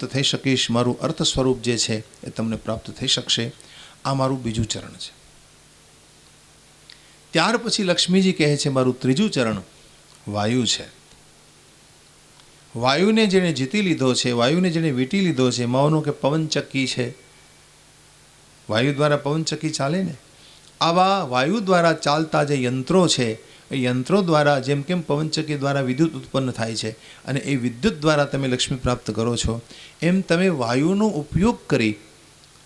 પ્રાપ્ત થઈ શકીશ, મારું અર્થ સ્વરૂપ જે છે એ તમને પ્રાપ્ત થઈ શકશે. આ મારું બીજું ચરણ છે. ત્યાર પછી લક્ષ્મીજી કહે છે મારું ત્રીજું ચરણ વાયુ છે. વાયુને જેણે જીતી લીધો છે, વાયુને જેણે વીંટી લીધો છે, માનો કે પવનચક્કી છે, વાયુ દ્વારા પવનચક્કી ચાલે ને, આવા વાયુ દ્વારા ચાલતા જે યંત્રો છે એ યંત્રો દ્વારા જેમ કેમ પવનચક્કી દ્વારા વિદ્યુત ઉત્પન્ન થાય છે અને એ વિદ્યુત દ્વારા તમે લક્ષ્મી પ્રાપ્ત કરો છો, એમ તમે વાયુનો ઉપયોગ કરી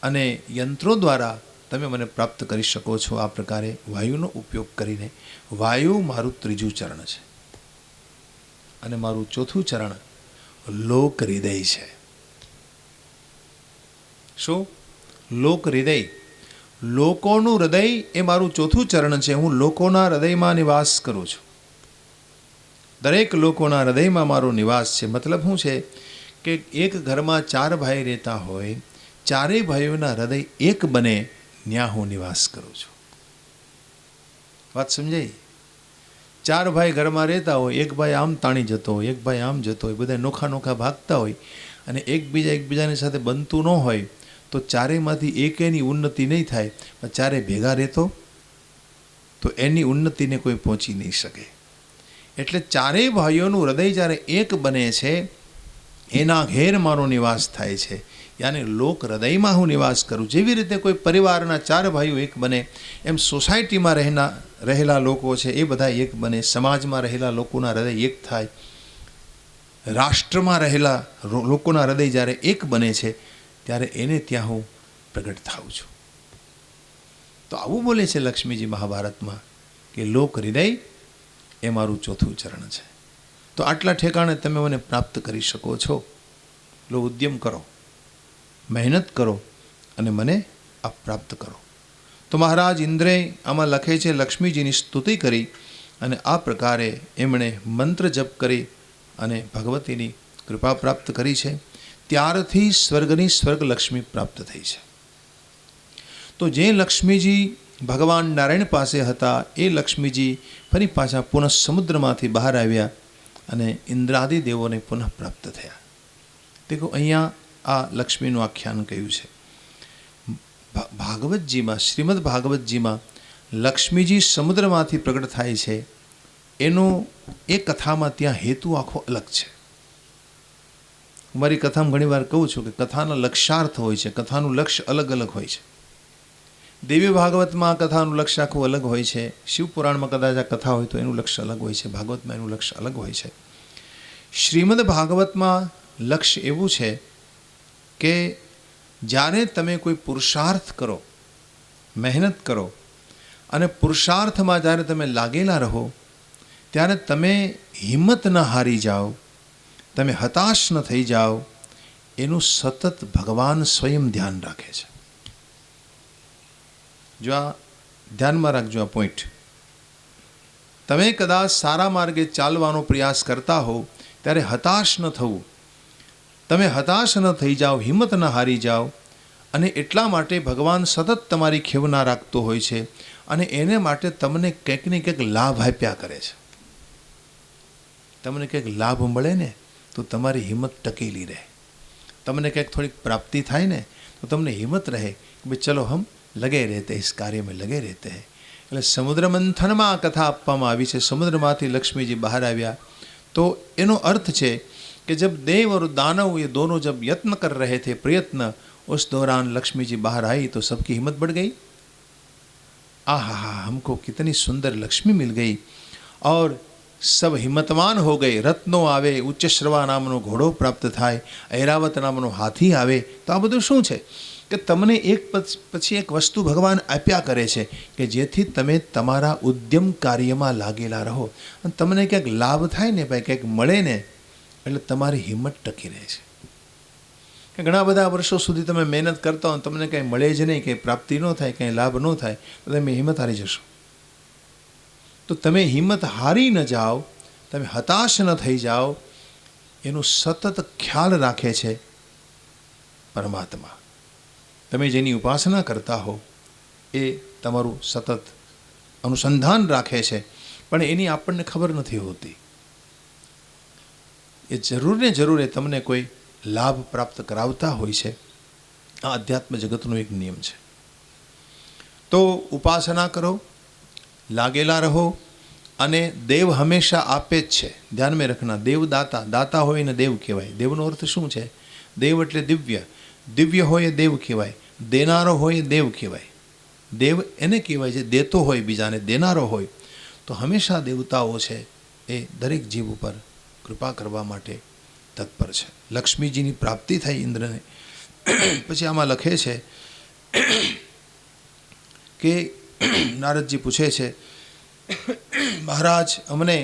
અને યંત્રો દ્વારા તમે મને પ્રાપ્ત કરી શકો છો. આ પ્રકારે વાયુનો ઉપયોગ કરીને વાયુ મારું ત્રીજું ચરણ છે. અને મારું ચોથું ચરણ લોક હૃદય છે. શું? લોક હૃદય. લોકોનું હૃદય એ મારું ચોથું ચરણ છે. હું લોકોના હૃદયમાં નિવાસ કરું છું. દરેક લોકોના હૃદયમાં મારો નિવાસ છે. મતલબ શું છે કે એક ઘરમાં 4 ભાઈ રહેતા હોય, 4 ભાઈઓના હૃદય એક બને, ત્યાં હું નિવાસ કરું છું. વાત સમજાઈ? 4 ભાઈ ઘરમાં રહેતા હોય, એક ભાઈ આમ તાણી જતો હોય, એક ભાઈ આમ જતો હોય, બધા નોખા નોખા ભાગતા હોય અને એકબીજાની સાથે બનતું ન હોય તો 4માંથી એકેની ઉન્નતિ નહીં થાય. પણ 4 ભેગા રહેતો તો એની ઉન્નતિને કોઈ પહોંચી નહીં શકે. એટલે 4 ભાઈઓનું હૃદય જ્યારે એક બને છે, એના ઘેર મારો નિવાસ થાય છે. યાની લોક હૃદયમાં હું નિવાસ કરું. જેવી રીતે કોઈ પરિવારના 4 ભાઈઓ એક બને, એમ સોસાયટીમાં રહેલા લોકો છે એ બધા એક બને, સમાજમાં રહેલા લોકોના હૃદય એક થાય, રાષ્ટ્રમાં રહેલા લોકોના હૃદય જ્યારે એક બને છે ત્યારે એને ત્યાં હું પ્રગટ થાઉં છું. તો આવું બોલે છે લક્ષ્મીજી મહાભારતમાં કે લોક હૃદય એ મારું ચોથું ચરણ છે. તો આટલા ઠેકાણે તમે મને પ્રાપ્ત કરી શકો છો. લો, ઉદ્યમ કરો, મહેનત કરો અને મને આ પ્રાપ્ત કરો. તો મહારાજ ઇન્દ્રે આમાં લખે છે લક્ષ્મીજીની સ્તુતિ કરી અને આ પ્રકારે એમણે મંત્ર જપ કરી અને ભગવતીની કૃપા પ્રાપ્ત કરી છે. ત્યારથી સ્વર્ગની સ્વર્ગલક્ષ્મી પ્રાપ્ત થઈ છે. તો જે લક્ષ્મીજી ભગવાન નારાયણ પાસે હતા એ લક્ષ્મીજી ફરી પાછા પુનઃ સમુદ્રમાંથી બહાર આવ્યા અને ઇન્દ્રાદિ દેવોને પુનઃ પ્રાપ્ત થયા. દેખો, અહીંયા આ લક્ષ્મીનું આખ્યાન કહ્યું છે. ભાગવતજીમાં, શ્રીમદ ભાગવતજીમાં લક્ષ્મીજી સમુદ્રમાંથી પ્રગટ થાય છે એનો એ કથામાં ત્યાં હેતુ આખો અલગ છે. મારી કથામાં ઘણીવાર કહું છું કે કથાના લક્ષ્યાર્થ હોય છે, કથાનું લક્ષ્ય અલગ અલગ હોય છે. દેવી ભાગવતમાં આ કથાનું લક્ષ્ય આખું અલગ હોય છે. શિવપુરાણમાં કદાચ આ કથા હોય તો એનું લક્ષ્ય અલગ હોય છે, ભાગવતમાં એનું લક્ષ્ય અલગ હોય છે. શ્રીમદ ભાગવતમાં લક્ષ્ય એવું છે કે જ્યારે તમે કોઈ પુરુષાર્થ કરો, મહેનત કરો અને પુરુષાર્થમાં જ્યારે તમે લાગેલા રહો ત્યારે તમે હિંમત ન હારી જાઓ, તમે હતાશ ન થઈ જાઓ, એનું સતત ભગવાન સ્વયં ધ્યાન રાખે છે. જો આ ધ્યાનમાં રાખજો આ પોઈન્ટ. તમે કદાચ સારા માર્ગે ચાલવાનો પ્રયાસ કરતા હો ત્યારે હતાશ ન થવું, તમે હતાશ ન થઈ જાઓ, હિંમત ન હારી જાઓ. અને એટલા માટે ભગવાન સતત તમારી ખેવના રાખતો હોય છે અને એને માટે તમને કંઈક ને કંઈક લાભ આપ્યા કરે છે. તમને કંઈક લાભ મળે ને તો તમારી હિંમત ટકેલી રહે. તમને કંઈક થોડીક પ્રાપ્તિ થાય ને તો તમને હિંમત રહે કે ભાઈ ચલો હમ લગે રહેતે, ઇસ કાર્ય મેં લગે રહેતે હૈ. એટલે સમુદ્ર મંથનમાં આ કથા આપવામાં આવી છે. સમુદ્રમાંથી લક્ષ્મીજી બહાર આવ્યા તો એનો અર્થ છે कि जब देव और दानव ये दोनों जब यत्न कर रहे थे, प्रयत्न, उस दौरान लक्ष्मी जी बाहर आई तो सबकी हिम्मत बढ़ गई. आहा, हमको कितनी सुंदर लक्ष्मी मिल गई और सब हिम्मतवान हो गए. रत्नो आवे, उच्चश्रवा नामनो घोड़ो प्राप्त थाय, ऐरावत नामनो हाथी आवे. तो आ બધું શું છે કે તમને એક પછી એક વસ્તુ ભગવાન આપ્યા કરે છે કે જેથી તમે તમારા ઉદ્યમ કાર્યમાં લાગેલા રહો અને તમને ક્યાંક લાભ થાય ને ભાઈ, કંઈક મળે ને એટલે તમારી હિંમત ટકી રહે છે. કે ઘણા બધા વર્ષો સુધી તમે મહેનત કરતા હો, તમને કંઈ મળે જ નહીં, કંઈ પ્રાપ્તિ ન થાય, કંઈ લાભ ન થાય તો તમે હિંમત હારી જશો. તો તમે હિંમત હારી ન જાઓ, તમે હતાશ ન થઈ જાઓ, એનું સતત ખ્યાલ રાખે છે પરમાત્મા. તમે જેની ઉપાસના કરતા હો એ તમારું સતત અનુસંધાન રાખે છે, પણ એની આપણને ખબર નથી હોતી. એ જરૂર ને જરૂર તમને કોઈ લાભ પ્રાપ્ત કરાવતા હોય છે. આ અધ્યાત્મ જગતનો એક નિયમ છે. તો ઉપાસના કરો, લાગેલા રહો, અને દેવ હંમેશા આપે જ છે. ધ્યાનમાં રખના, દેવ દાતા, દાતા હોય ને દેવ કહેવાય. દેવનો અર્થ શું છે? દેવ એટલે દિવ્ય, દિવ્ય હોય એ દેવ કહેવાય, દેનારો હોય એ દેવ કહેવાય. દેવ એને કહેવાય છે દેતો હોય બીજાને, દેનારો હોય. તો હંમેશા દેવતાઓ છે એ દરેક જીવ ઉપર કૃપા કરવા માટે તત્પર છે. લક્ષ્મીજીની પ્રાપ્તિ થઈ ઇન્દ્રને. પછી આમાં લખે છે કે નારદજી પૂછે છે, મહારાજ અમને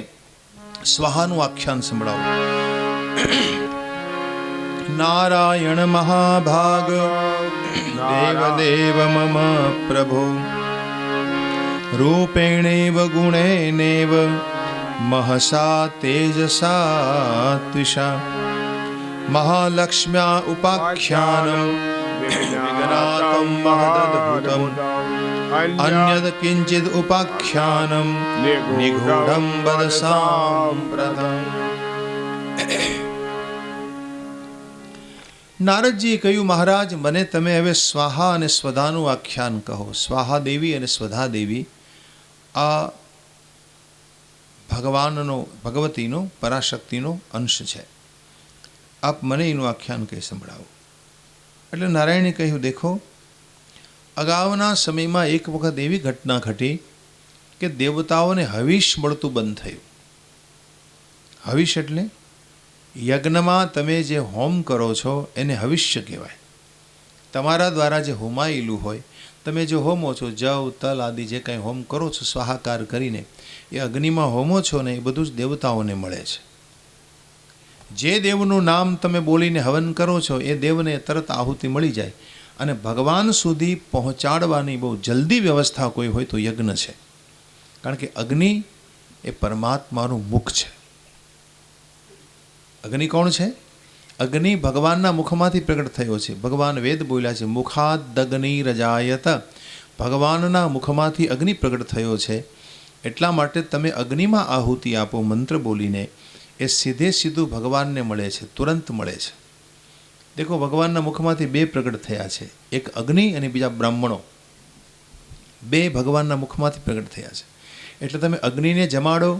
સ્વાહાનું આખ્યાન સંભળાવો. નારાયણ મહાભાગ દેવદેવ મમ પ્રભો રૂપેણેવ ગુણેનેવ મહસા તેજસા ત્વિષા મહાલક્ષ્મ્યા ઉપાખ્યાનમ વિજ્ઞાતમ મહદદ્ભુતમ અન્યદ કિંચિદ ઉપાખ્યાનમ નિગૂઢમ વદ સાંપ્રતમ. નારદજીએ કહ્યું, મહારાજ મને તમે હવે સ્વાહા અને સ્વધાનું આખ્યાન કહો. સ્વાહા દેવી અને સ્વધા દેવી આ ભગવાનનો, ભગવતીનો, પરાશક્તિનો અંશ છે. આપ મને એનું આખ્યાન કહી સંભળાવો. એટલે નારાયણે કહ્યું, દેખો, અગાઉના સમયમાં એક વખત એવી ઘટના ઘટી કે દેવતાઓને હવિષ મળતું બંધ થયું. હવિષ એટલે યજ્ઞમાં તમે જે હોમ કરો છો એને હવિષ્ય કહેવાય. તમારા દ્વારા જે હોમાયેલું હોય, તમે જે હોમો છો, જવ તલ આદિ જે કંઈ હોમ કરો છો સ્વાહાકાર કરીને, એ અગ્નિમાં હોમો છો ને એ બધું જ દેવતાઓને મળે છે. જે દેવનું નામ તમે બોલીને હવન કરો છો એ દેવને તરત આહુતિ મળી જાય. અને ભગવાન સુધી પહોંચાડવાની બહુ જલ્દી વ્યવસ્થા કોઈ હોય તો યજ્ઞ છે. કારણ કે અગ્નિ એ પરમાત્માનું મુખ છે. અગ્નિ કોણ છે? અગ્નિ ભગવાનના મુખમાંથી પ્રગટ થયો છે. ભગવાન વેદ બોલ્યા છે, મુખાદગ્નિ રજાયત. ભગવાનના મુખમાંથી અગ્નિ પ્રગટ થયો છે. એટલા માટે તમે અગ્નિમાં આહુતિ આપો મંત્ર બોલીને, એ સીધે સીધું ભગવાનને મળે છે, તુરંત મળે છે. દેખો, ભગવાનના મુખમાંથી બે પ્રગટ થયા છે, એક અગ્નિ અને બીજા બ્રાહ્મણો. બે ભગવાનના મુખમાંથી પ્રગટ થયા છે. એટલે તમે અગ્નિને જમાડો,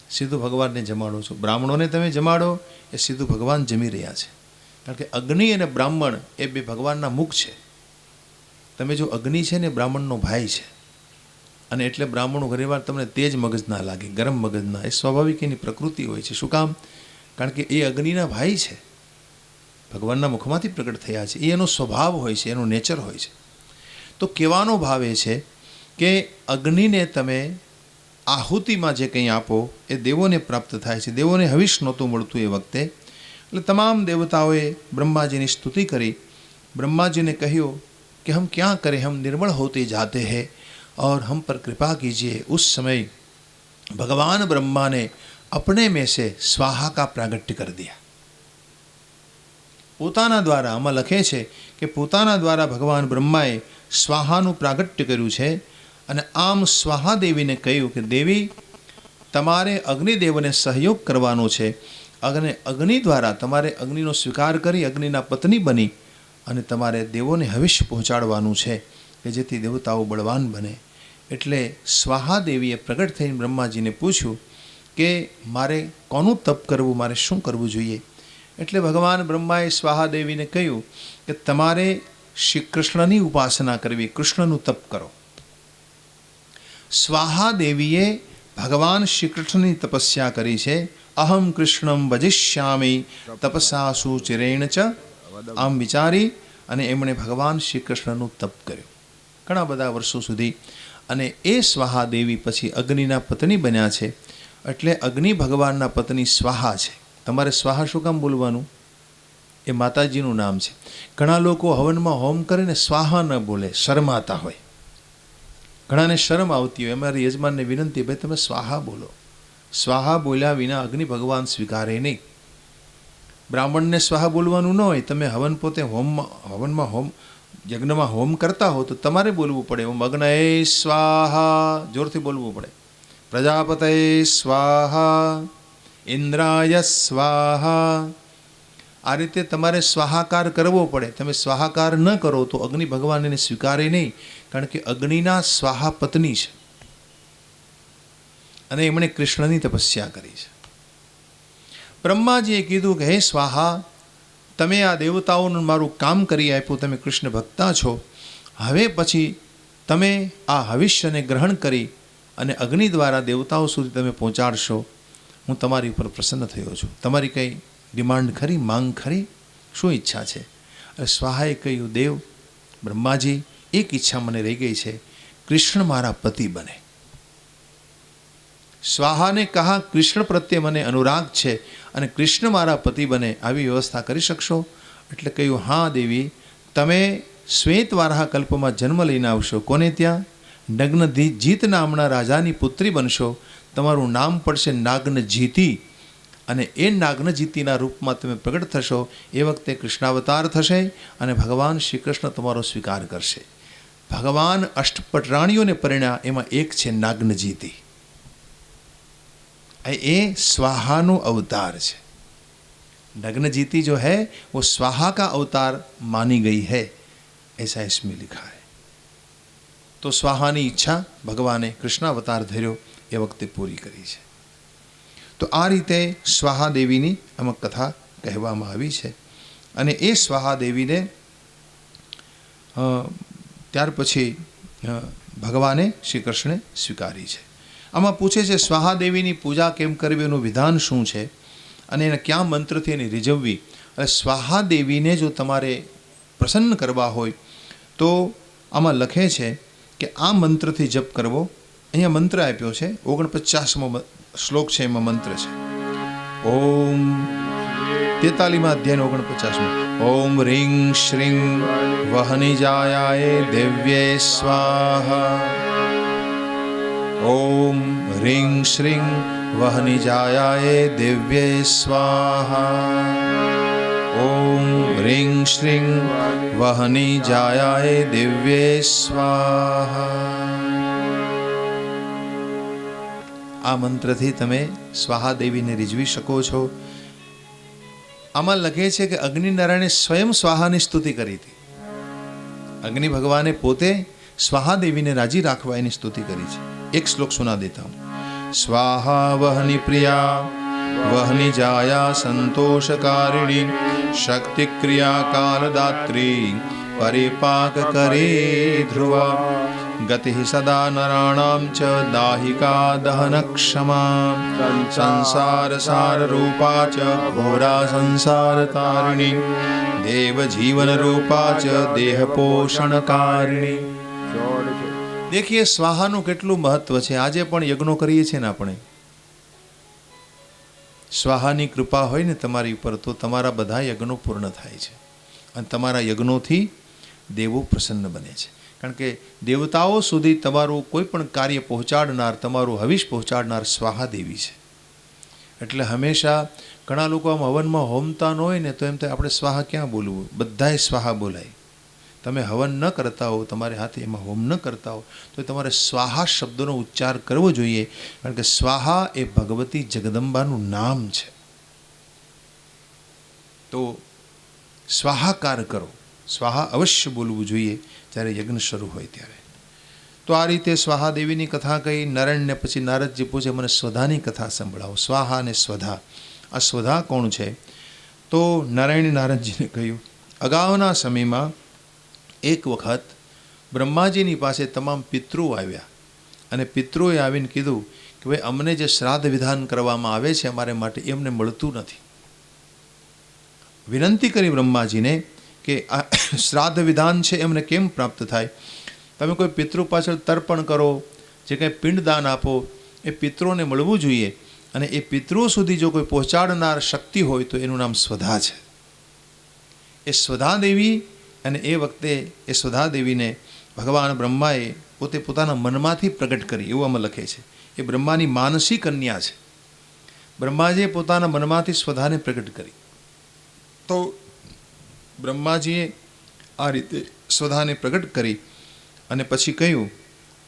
સીધું ભગવાનને જમાડો છો. બ્રાહ્મણોને તમે જમાડો, એ સીધું ભગવાન જમી રહ્યા છે. કારણ કે અગ્નિ અને બ્રાહ્મણ એ બે ભગવાનના મુખ છે. તમે જો અગ્નિ છે ને બ્રાહ્મણનો ભાઈ છે, અને એટલે બ્રાહ્મણો ઘણીવાર તમને તેજ મગજના લાગે, ગરમ મગજના. એ સ્વાભાવિક એની પ્રકૃતિ હોય છે. શું કામ? કારણ કે એ અગ્નિના ભાઈ છે, ભગવાનના મુખમાંથી પ્રગટ થયા છે. એ એનો સ્વભાવ હોય છે, એનો નેચર હોય છે. તો કહેવાનો ભાવ એ છે કે અગ્નિને તમે આહુતિમાં જે કંઈ આપો એ દેવોને પ્રાપ્ત થાય છે. દેવોને હવિષ નહોતું મળતું એ વખતે. એટલે તમામ દેવતાઓએ બ્રહ્માજીની સ્તુતિ કરી. બ્રહ્માજીને કહ્યું कि हम क्या करें, हम निर्मल होते जाते हैं और हम पर कृपा कीजिए. उस समय भगवान ब्रह्मा ने अपने में से स्वाहा का प्रागट्य कर दिया. પોતાના દ્વારા, આમાં લખે છે કે પોતાના દ્વારા ભગવાન બ્રહ્માએ સ્વાહાનું પ્રાગટ્ય કર્યું છે. અને આમ સ્વાહાદેવીને કહ્યું કે દેવી, તમારે અગ્નિદેવને સહયોગ કરવાનો છે. અને અગ્નિ દ્વારા તમારે અગ્નિનો સ્વીકાર કરી અગ્નિના પત્ની બની અને તમારે દેવોને હવિષ્ય પહોંચાડવાનું છે કે જેથી દેવતાઓ બળવાન બને. એટલે સ્વાહાદેવીએ પ્રગટ થઈને બ્રહ્માજીને પૂછ્યું કે મારે કોનું તપ કરવું, મારે શું કરવું જોઈએ. એટલે ભગવાન બ્રહ્માએ સ્વાહાદેવીને કહ્યું કે તમારે શ્રી કૃષ્ણની ઉપાસના કરવી, કૃષ્ણનું તપ કરો. સ્વાહાદેવીએ ભગવાન શ્રી કૃષ્ણની તપસ્યા કરી છે. અહમ કૃષ્ણમ ભજિષ્યામિ તપસા સુચિરેણ ચ. આમ વિચારી અને એમણે ભગવાન શ્રી કૃષ્ણનું તપ કર્યું ઘણા બધા વર્ષો સુધી. અને એ સ્વાહાદેવી પછી અગ્નિના પત્ની બન્યા છે. એટલે અગ્નિ ભગવાનના પત્ની સ્વાહા છે. તમારે સ્વાહા શું કામ બોલવાનું? એ માતાજીનું નામ છે. ઘણા લોકો હવનમાં હોમ કરીને સ્વાહા ન બોલે, શરમાતા હોય. ઘણાને શરમ આવતી હોય. અમારી યજમાનને વિનંતી, ભાઈ તમે સ્વાહા બોલો. સ્વાહા બોલ્યા વિના અગ્નિ ભગવાન સ્વીકારે નહીં. બ્રાહ્મણને સ્વાહા બોલવાનું ન હોય. તમે હવન પોતે હવનમાં હોમ યજ્ઞમાં હોમ કરતા હો તો તમારે બોલવું પડે. ઓમ અગ્નએ સ્વાહા, જોરથી બોલવું પડે. પ્રજાપતયે સ્વાહા, ઇન્દ્રાય સ્વાહા, આ રીતે તમારે સ્વાહાકાર કરવો પડે. તમે સ્વાહાકાર ન કરો તો અગ્નિ ભગવાન એને સ્વીકારે નહીં, કારણ કે અગ્નિના સ્વાહા પત્ની છે અને એમણે કૃષ્ણની તપસ્યા કરી છે. બ્રહ્માજીએ કીધું કે હે સ્વાહા, તમે આ દેવતાઓનું મારું કામ કરી આપ્યું, તમે કૃષ્ણ ભક્તા છો, હવે પછી તમે આ હવિષ્યને ગ્રહણ કરી અને અગ્નિ દ્વારા દેવતાઓ સુધી તમે પહોંચાડશો. હું તમારી ઉપર પ્રસન્ન થયો છું. તમારી કંઈ ડિમાન્ડ ખરી, માંગ ખરી, શું ઈચ્છા છે? અને સ્વાહાએ કહ્યું, દેવ બ્રહ્માજી, એક ઈચ્છા મને રહી ગઈ છે, કૃષ્ણ મારા પતિ બને. સ્વાહાને કહા, કૃષ્ણ પ્રત્યે મને અનુરાગ છે અને કૃષ્ણ મારા પતિ બને, આવી વ્યવસ્થા કરી શકશો? એટલે કહ્યું, હા દેવી, તમે શ્વેતવારાહ કલ્પમાં જન્મ લઈને આવશો. કોને ત્યાં? નગ્નજીત નામના રાજાની પુત્રી બનશો. તમારું નામ પડશે નાગ્નજીતી અને એ નાગ્નજીતીના રૂપમાં તમે પ્રગટ થશો. એ વખતે કૃષ્ણાવતાર થશે અને ભગવાન શ્રી કૃષ્ણ તમારો સ્વીકાર કરશે. ભગવાન અષ્ટપટરાણીઓને પરિણ્યા, એમાં એક છે નાગ્નજીતી. એ स्वाहा अवतार है. नग्नजीती जो है वो स्वाहा का अवतार मानी गई है, ऐसा इसमें लिखा है. तो स्वाहानी इच्छा भगवाने कृष्णावतार धर्यो ए वक्ते पूरी करी है. तो आ रीते स्वाहा देवीनी अमक कथा कहेवामां आवी छे. अने ए स्वाहा देवीने त्यार पछी भगवाने श्री कृष्णे स्वीकारी है. આમાં પૂછે છે સ્વાહા દેવીની પૂજા કેમ કરવી, એનું વિધાન શું છે અને એને ક્યાં મંત્રથી એની રીઝવવી. અને સ્વાહા દેવીને જો તમારે પ્રસન્ન કરવા હોય તો આમાં લખે છે કે આ મંત્રથી જપ કરવો. અહીંયા મંત્ર આપ્યો છે, 49મો શ્લોક છે, એમાં મંત્ર છે ઓમ 43મા અધ્યાયનો 49મો. ઓમ રીં શ્રીં વહનિજાયાય દેવ્યે સ્વાહા. ओम ह्रीं श्रीं वहनिजायाय दिव्ये स्वाहा. ओम ह्रीं श्रीं वहनिजायाय दिव्ये स्वाहा. આ મંત્રથી તમે સ્વાહા દેવીને રીઝવી શકો છો. આમાં લખે છે કે અગ્નિનારાયણે સ્વયં સ્વાહાની સ્તુતિ કરી હતી. અગ્નિ ભગવાને પોતે स्वाहा देवी ने राजी राखवा एनी स्तुति करी है. एक श्लोक सुना देता हूँ. स्वाहा वहनी प्रिया वहनी जाया संतोषकारिणी शक्ति क्रिया कालदात्री परिपाक करे ध्रुवा गति सदा नराणां च दाहिका दहन क्षमा संसार सार रूपा च घोरा संसार तारिणी देव जीवन रूपा च देह पोषण कारिणी. देखिए स्वाहाનું કેટલું મહત્વ છે. આજે પણ યજ્ઞો કરીએ છીએ ને આપણે, સ્વાહાની કૃપા હોય ને તમારી ઉપર તો તમારા બધા યજ્ઞો પૂર્ણ થાય છે અને તમારા યજ્ઞોથી દેવો પ્રસન્ન બને છે. કારણ કે દેવતાઓ સુધી તમારું કોઈ પણ કાર્ય પહોંચાડનાર, તમારું હવિષ પહોંચાડનાર સ્વાહા દેવી છે. એટલે હંમેશા ઘણા લોકો આમ હવનમાં હોમતા ન હોય ને તો એમ થાય આપણે સ્વાહા ક્યાં બોલવું, બધાએ સ્વાહા બોલાય. તમે હવન ન કરતા હો, તમારે હાથે એમાં હોમ ન કરતા હો તો તમારે સ્વાહા શબ્દનો ઉચ્ચાર કરવો જોઈએ. કારણ કે સ્વાહા એ ભગવતી જગદંબાનું નામ છે. તો સ્વાહાકાર કરો, સ્વાહા અવશ્ય બોલવું જોઈએ જ્યારે યજ્ઞ શરૂ હોય ત્યારે. તો આ રીતે સ્વાહા દેવીની કથા કહી. નારાયણને પછી નારદજી પૂછે મને સ્વધાની કથા સંભળાવો. સ્વાહા અને સ્વધા, આ સ્વધા કોણ છે? તો નારાયણે નારદજીને કહ્યું અગાઉના સમયમાં એક વખત બ્રહ્માજીની પાસે તમામ પિતૃઓ આવ્યા અને પિતૃઓએ આવીને કીધું કે ભાઈ અમને જે શ્રાદ્ધ વિધાન કરવામાં આવે છે અમારે માટે એમને મળતું નથી. વિનંતી કરી બ્રહ્માજીને કે આ શ્રાદ્ધ વિધાન છે એમને કેમ પ્રાપ્ત થાય? તમે કોઈ પિતૃ પાછળ તર્પણ કરો, જે કંઈ પિંડદાન આપો, એ પિતૃઓને મળવું જોઈએ. અને એ પિતૃઓ સુધી જો કોઈ પહોંચાડનાર શક્તિ હોય તો એનું નામ સ્વધા છે. એ સ્વધા દેવી, અને એ વખતે એ સ્વધા દેવીને ભગવાન બ્રહ્માએ પોતે પોતાના મનમાંથી પ્રગટ કરી, એવું આમાં લખે છે. એ બ્રહ્માની માનસી કન્યા છે. બ્રહ્માજીએ પોતાના મનમાંથી સ્વધાને પ્રગટ કરી. તો બ્રહ્માજીએ આ રીતે સ્વધાને પ્રગટ કરી અને પછી કહ્યું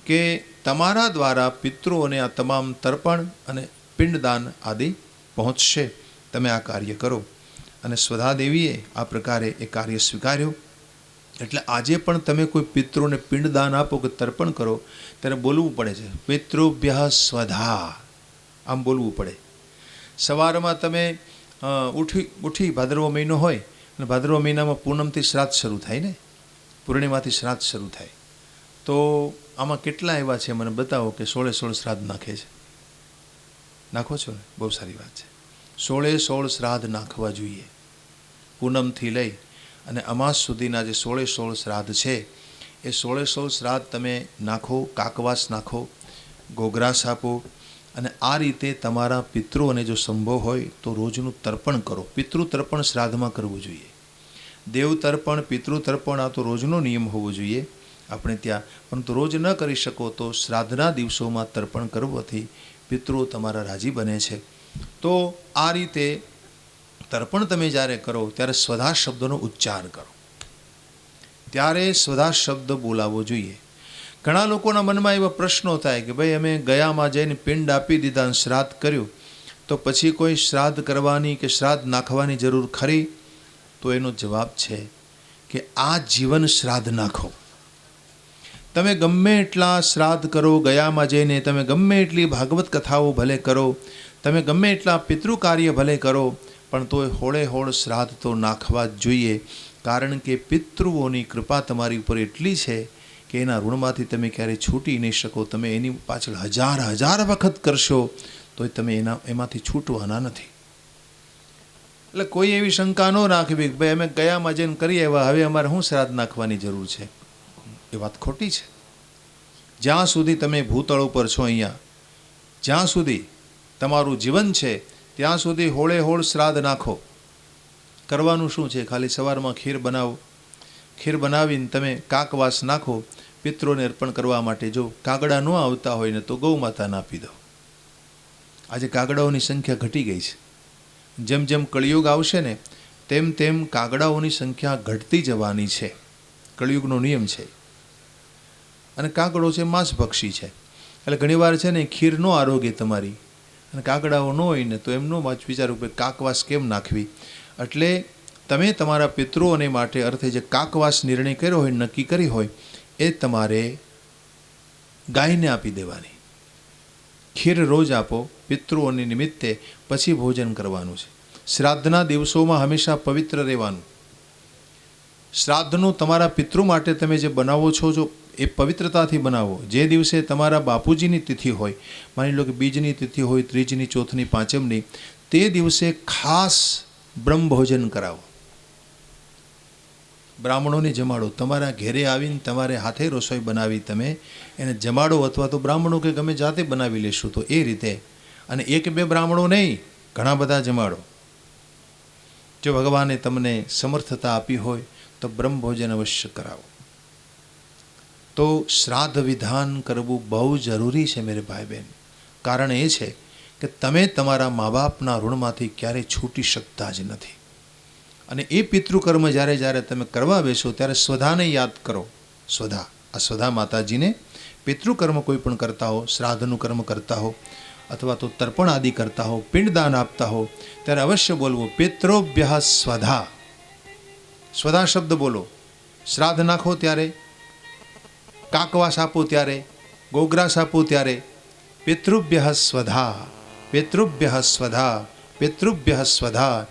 કે તમારા દ્વારા પિતૃઓને આ તમામ તર્પણ અને પિંડદાન આદિ પહોંચશે, તમે આ કાર્ય કરો. અને સ્વધા દેવીએ આ પ્રકારે એ કાર્ય સ્વીકાર્યું. એટલે આજે પણ તમે કોઈ પિતૃને પિંડદાન આપો કે તર્પણ કરો ત્યારે બોલવું પડે છે, પિતૃભ્ય સ્વધા, આમ બોલવું પડે. સવારમાં તમે ઉઠી ભાદરવો મહિનો હોય અને ભાદરવા મહિનામાં પૂનમથી શ્રાદ્ધ શરૂ થાય ને, પૂર્ણિમાથી શ્રાદ્ધ શરૂ થાય, તો આમાં કેટલા એવા છે મને બતાવો કે 16 શ્રાદ્ધ નાખે છે? નાખો છો ને? બહુ સારી વાત છે. 16 શ્રાદ્ધ નાખવા જોઈએ. પૂનમથી લઈ અને અમાસ સુધીના જે 16 શ્રાદ્ધ છે એ 16 શ્રાદ્ધ તમે નાખો, કાકવાસ નાખો, ગોગ્રાસ આપો, અને આ રીતે તમારા પિતૃઓને જો સંભવ હોય તો રોજનું તર્પણ કરો. પિતૃ તર્પણ શ્રાદ્ધમાં કરવું જોઈએ. દેવ તર્પણ, પિતૃ તર્પણ આ તો રોજનો નિયમ હોવો જોઈએ આપણે ત્યાં, પરંતુ રોજ ન કરી શકો તો શ્રાદ્ધના દિવસોમાં તર્પણ કરવાથી પિતૃઓ તમારા રાજી બને છે. તો આ રીતે તર્પણ તમે જ્યારે કરો ત્યારે સ્વધા શબ્દનો ઉચ્ચાર કરો, ત્યારે સ્વધા શબ્દ બોલાવવો જોઈએ. ઘણા લોકોના મનમાં એવા પ્રશ્નો થાય કે ભાઈ અમે ગયામાં જઈને પિંડ આપી દીધા અને શ્રાદ્ધ કર્યું, તો પછી કોઈ શ્રાદ્ધ કરવાની કે શ્રાદ્ધ નાખવાની જરૂર ખરી? તો એનો જવાબ છે કે આ જીવન શ્રાદ્ધ નાખો. તમે ગમે એટલા શ્રાદ્ધ કરો ગયામાં જઈને, તમે ગમે એટલી ભાગવત કથાઓ ભલે કરો, તમે ગમે એટલા પિતૃ કાર્ય ભલે કરો, પણ તોય હોળે હોળ શ્રાદ્ધ તો નાખવા જ જોઈએ. કારણ કે પિતૃઓની કૃપા તમારી ઉપર એટલી છે કે એના ઋણમાંથી તમે ક્યારેય છૂટી નહીં શકો. તમે એની પાછળ હજાર વખત કરશો તો તમે એમાંથી છૂટવાના નથી. એટલે કોઈ એવી શંકા ન રાખવી કે ભાઈ અમે ગયામાં જઈને કરી આવ્યા, હવે અમારે શું શ્રાદ્ધ નાખવાની જરૂર છે. એ વાત ખોટી છે. જ્યાં સુધી તમે ભૂતળ ઉપર છો, અહીંયા જ્યાં સુધી તમારું જીવન છે ત્યાં સુધી હોળે હોળ શ્રાદ્ધ નાખો. કરવાનું શું છે? ખાલી સવારમાં ખીર બનાવો, ખીર બનાવીને તમે કાકવાસ નાખો પિતૃને અર્પણ કરવા માટે. જો કાગડા ન આવતા હોય ને તો ગૌ માતાને આપી દો. આજે કાગડાઓની સંખ્યા ઘટી ગઈ છે. જેમ જેમ કળિયુગ આવશે ને તેમ તેમ કાગડાઓની સંખ્યા ઘટતી જવાની છે. કળિયુગનો નિયમ છે. અને કાગડો છે માંસભક્ષી છે, એટલે ઘણીવાર છે ને ખીર ન આરોગે તમારી, અને કાગડાઓ ન હોય ને તો એમનો વિચારું કે કાકવાસ કેમ નાખવી. એટલે તમે તમારા પિતૃઓને માટે અર્થે જે કાકવાસ નિર્ણય કર્યો હોય, નક્કી કરી હોય, એ તમારે ગાયને આપી દેવાની. ખીર રોજ આપો પિતૃઓને નિમિત્તે, પછી ભોજન કરવાનું છે. શ્રાદ્ધના દિવસોમાં હંમેશા પવિત્ર રહેવાનું. શ્રાદ્ધનું તમારા પિતૃ માટે તમે જે બનાવો છો જો એ પવિત્રતાથી બનાવો. જે દિવસે તમારા બાપુજીની તિથિ હોય, માની લો કે બીજની તિથિ હોય, ત્રીજની, ચોથની, પાંચમની, તે દિવસે ખાસ બ્રહ્મ ભોજન કરાવો. બ્રાહ્મણોને જમાડો. તમારા ઘેરે આવીને તમારે હાથે રસોઈ બનાવી તમે એને જમાડો, અથવા તો બ્રાહ્મણો કે ગમે જાતે બનાવી લેશું તો એ રીતે. અને 1-2 બ્રાહ્મણો નહીં, ઘણા બધા જમાડો. જો ભગવાને તમને સમર્થતા આપી હોય તો બ્રહ્મ ભોજન અવશ્ય કરાવો. તો શ્રાદ્ધ વિધાન કરવું બહુ જરૂરી છે મેરે ભાઈ બહેન. કારણ એ છે કે તમે તમારા મા બાપના ઋણમાંથી ક્યારેય છૂટી શકતા જ નથી. અને એ પિતૃકર્મ જ્યારે જ્યારે તમે કરવા બેસો ત્યારે સ્વધાને યાદ કરો. સ્વધા, આ સ્વધા માતાજીને પિતૃકર્મ કોઈ પણ કરતા હો, શ્રાદ્ધનું કર્મ કરતા હો, અથવા તો તર્પણ આદિ કરતા હો, પિંડદાન આપતા હો, ત્યારે અવશ્ય બોલવું પિતૃભ્ય સ્વધા. સ્વધા શબ્દ બોલો. શ્રાદ્ધ નાખો ત્યારે, કાકવાસ આપો ત્યારે, ગોગ્રાસ આપો ત્યારે પિતૃભ્ય સ્વધા, પિતૃભ્ય સ્વધા, પિતૃભ્ય સ્વધા.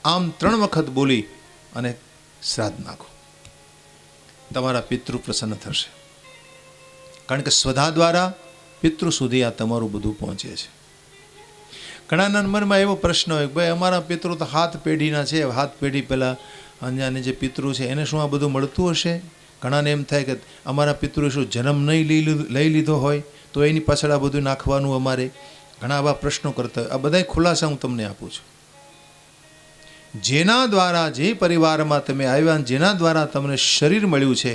આમ 3 વખત બોલી અને શ્રાદ્ધ નાખો. તમારા પિતૃ પ્રસન્ન થશે. કારણ કે સ્વધા દ્વારા પિતૃ સુધી આ તમારું બધું પહોંચે છે. ઘણાના મનમાં એવો પ્રશ્ન હોય કે ભાઈ અમારા પિતૃ તો 7 પેઢીના છે, 7 પેઢી પહેલાં અન્યને જે પિતૃ છે એને શું આ બધું મળતું હશે? ઘણાને એમ થાય કે અમારા પિતૃએ શું જન્મ નહીં લઈ લીધો હોય તો એની પાછળ આ બધું નાખવાનું અમારે. ઘણા આવા પ્રશ્નો કરતા હોય. આ બધાય ખુલાસા હું તમને આપું છું. જેના દ્વારા, જે પરિવારમાં તમે આવ્યા, જેના દ્વારા તમને શરીર મળ્યું છે,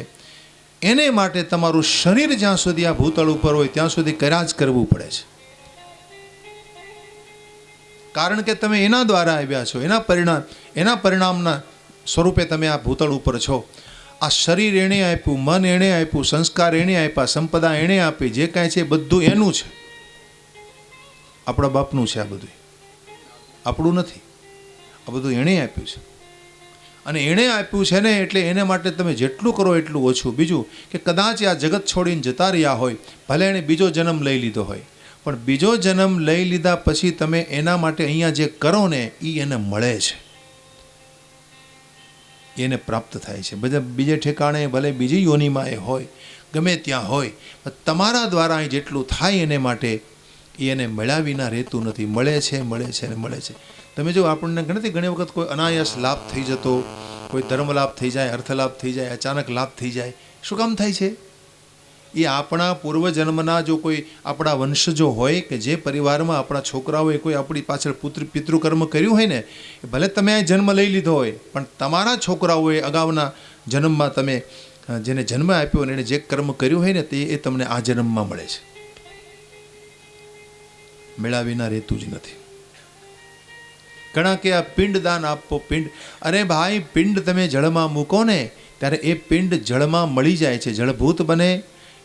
એને માટે તમારું શરીર જ્યાં સુધી આ ભૂતળ ઉપર હોય ત્યાં સુધી કર્યા જ કરવું પડે છે. કારણ કે તમે એના દ્વારા આવ્યા છો, એના પરિણામના સ્વરૂપે તમે આ ભૂતળ ઉપર છો. આ શરીર એણે આપ્યું, મન એણે આપ્યું, સંસ્કાર એણે આપ્યા, સંપદા એણે આપી, જે કાંઈ છે બધું એનું છે. આપણા બાપનું છે આ બધું, આપણું નથી. આ બધું એણે આપ્યું છે, અને એણે આપ્યું છે ને એટલે એને માટે તમે જેટલું કરો એટલું ઓછું. બીજું કે કદાચ આ જગત છોડીને જતા રહ્યા હોય, ભલે એણે બીજો જન્મ લઈ લીધો હોય, પણ બીજો જન્મ લઈ લીધા પછી તમે એના માટે અહીંયા જે કરો ને એ એને મળે છે, એને પ્રાપ્ત થાય છે. બધા બીજે ઠેકાણે ભલે બીજી યોનિમાં એ હોય, ગમે ત્યાં હોય, તમારા દ્વારા અહીં જેટલું થાય એને માટે એને મળ્યા વિના રહેતું નથી. મળે છે, મળે છે ને મળે છે. તમે જો આપણને ઘણી વખત કોઈ અનાયાસ લાભ થઈ જતો, કોઈ ધર્મ લાભ થઈ જાય, અર્થ લાભ થઈ જાય, અચાનક લાભ થઈ જાય. શું કામ થાય છે? એ આપણા પૂર્વજન્મના જો કોઈ આપણા વંશજો હોય કે જે પરિવારમાં આપણા છોકરાઓએ કોઈ આપણી પાછળ પિતૃકર્મ કર્યું હોય ને, ભલે તમે આ જન્મ લઈ લીધો હોય, પણ તમારા છોકરાઓએ અગાઉના જન્મમાં તમે જેને જન્મ આપ્યો અને એને જે કર્મ કર્યું હોય ને એ તમને આ જન્મમાં મળે છે. મેળા વિના રહેતું જ નથી. ઘણા કે આ પિંડ દાન આપો, પિંડ, અરે ભાઈ પિંડ તમે જળમાં મૂકો ને ત્યારે એ પિંડ જળમાં મળી જાય છે, જળભૂત બને,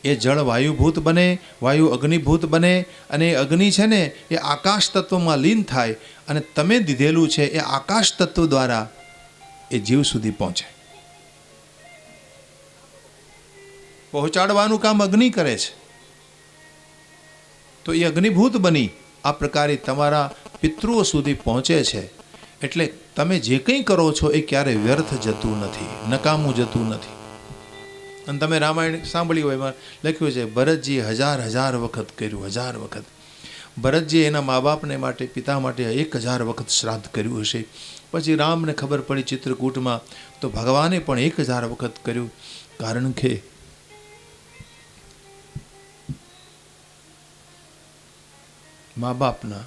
એ જળ વાયુભૂત બને, વાયુ અગ્નિભૂત બને, અને એ અગ્નિ છે ને એ આકાશ તત્વમાં લીન થાય, અને તમે દીધેલું છે એ આકાશ તત્વ દ્વારા એ જીવ સુધી પહોંચે. પહોંચાડવાનું કામ અગ્નિ કરે છે, તો એ અગ્નિભૂત બની આ પ્રકારે તમારા પિતૃઓ સુધી પહોંચે છે. એટલે તમે જે કંઈ કરો છો એ ક્યારેય વ્યર્થ જતું નથી, નકામું જતું નથી. અને તમે રામાયણ સાંભળ્યું હોય, એમાં લખ્યું છે ભરતજીએ હજાર વખત કર્યું, 1000 વખત. ભરતજીએ એના મા બાપને માટે, પિતા માટે 1000 વખત શ્રાદ્ધ કર્યું હશે. પછી રામને ખબર પડી ચિત્રકૂટમાં, તો ભગવાને પણ 1000 વખત કર્યું. કારણ કે મા બાપના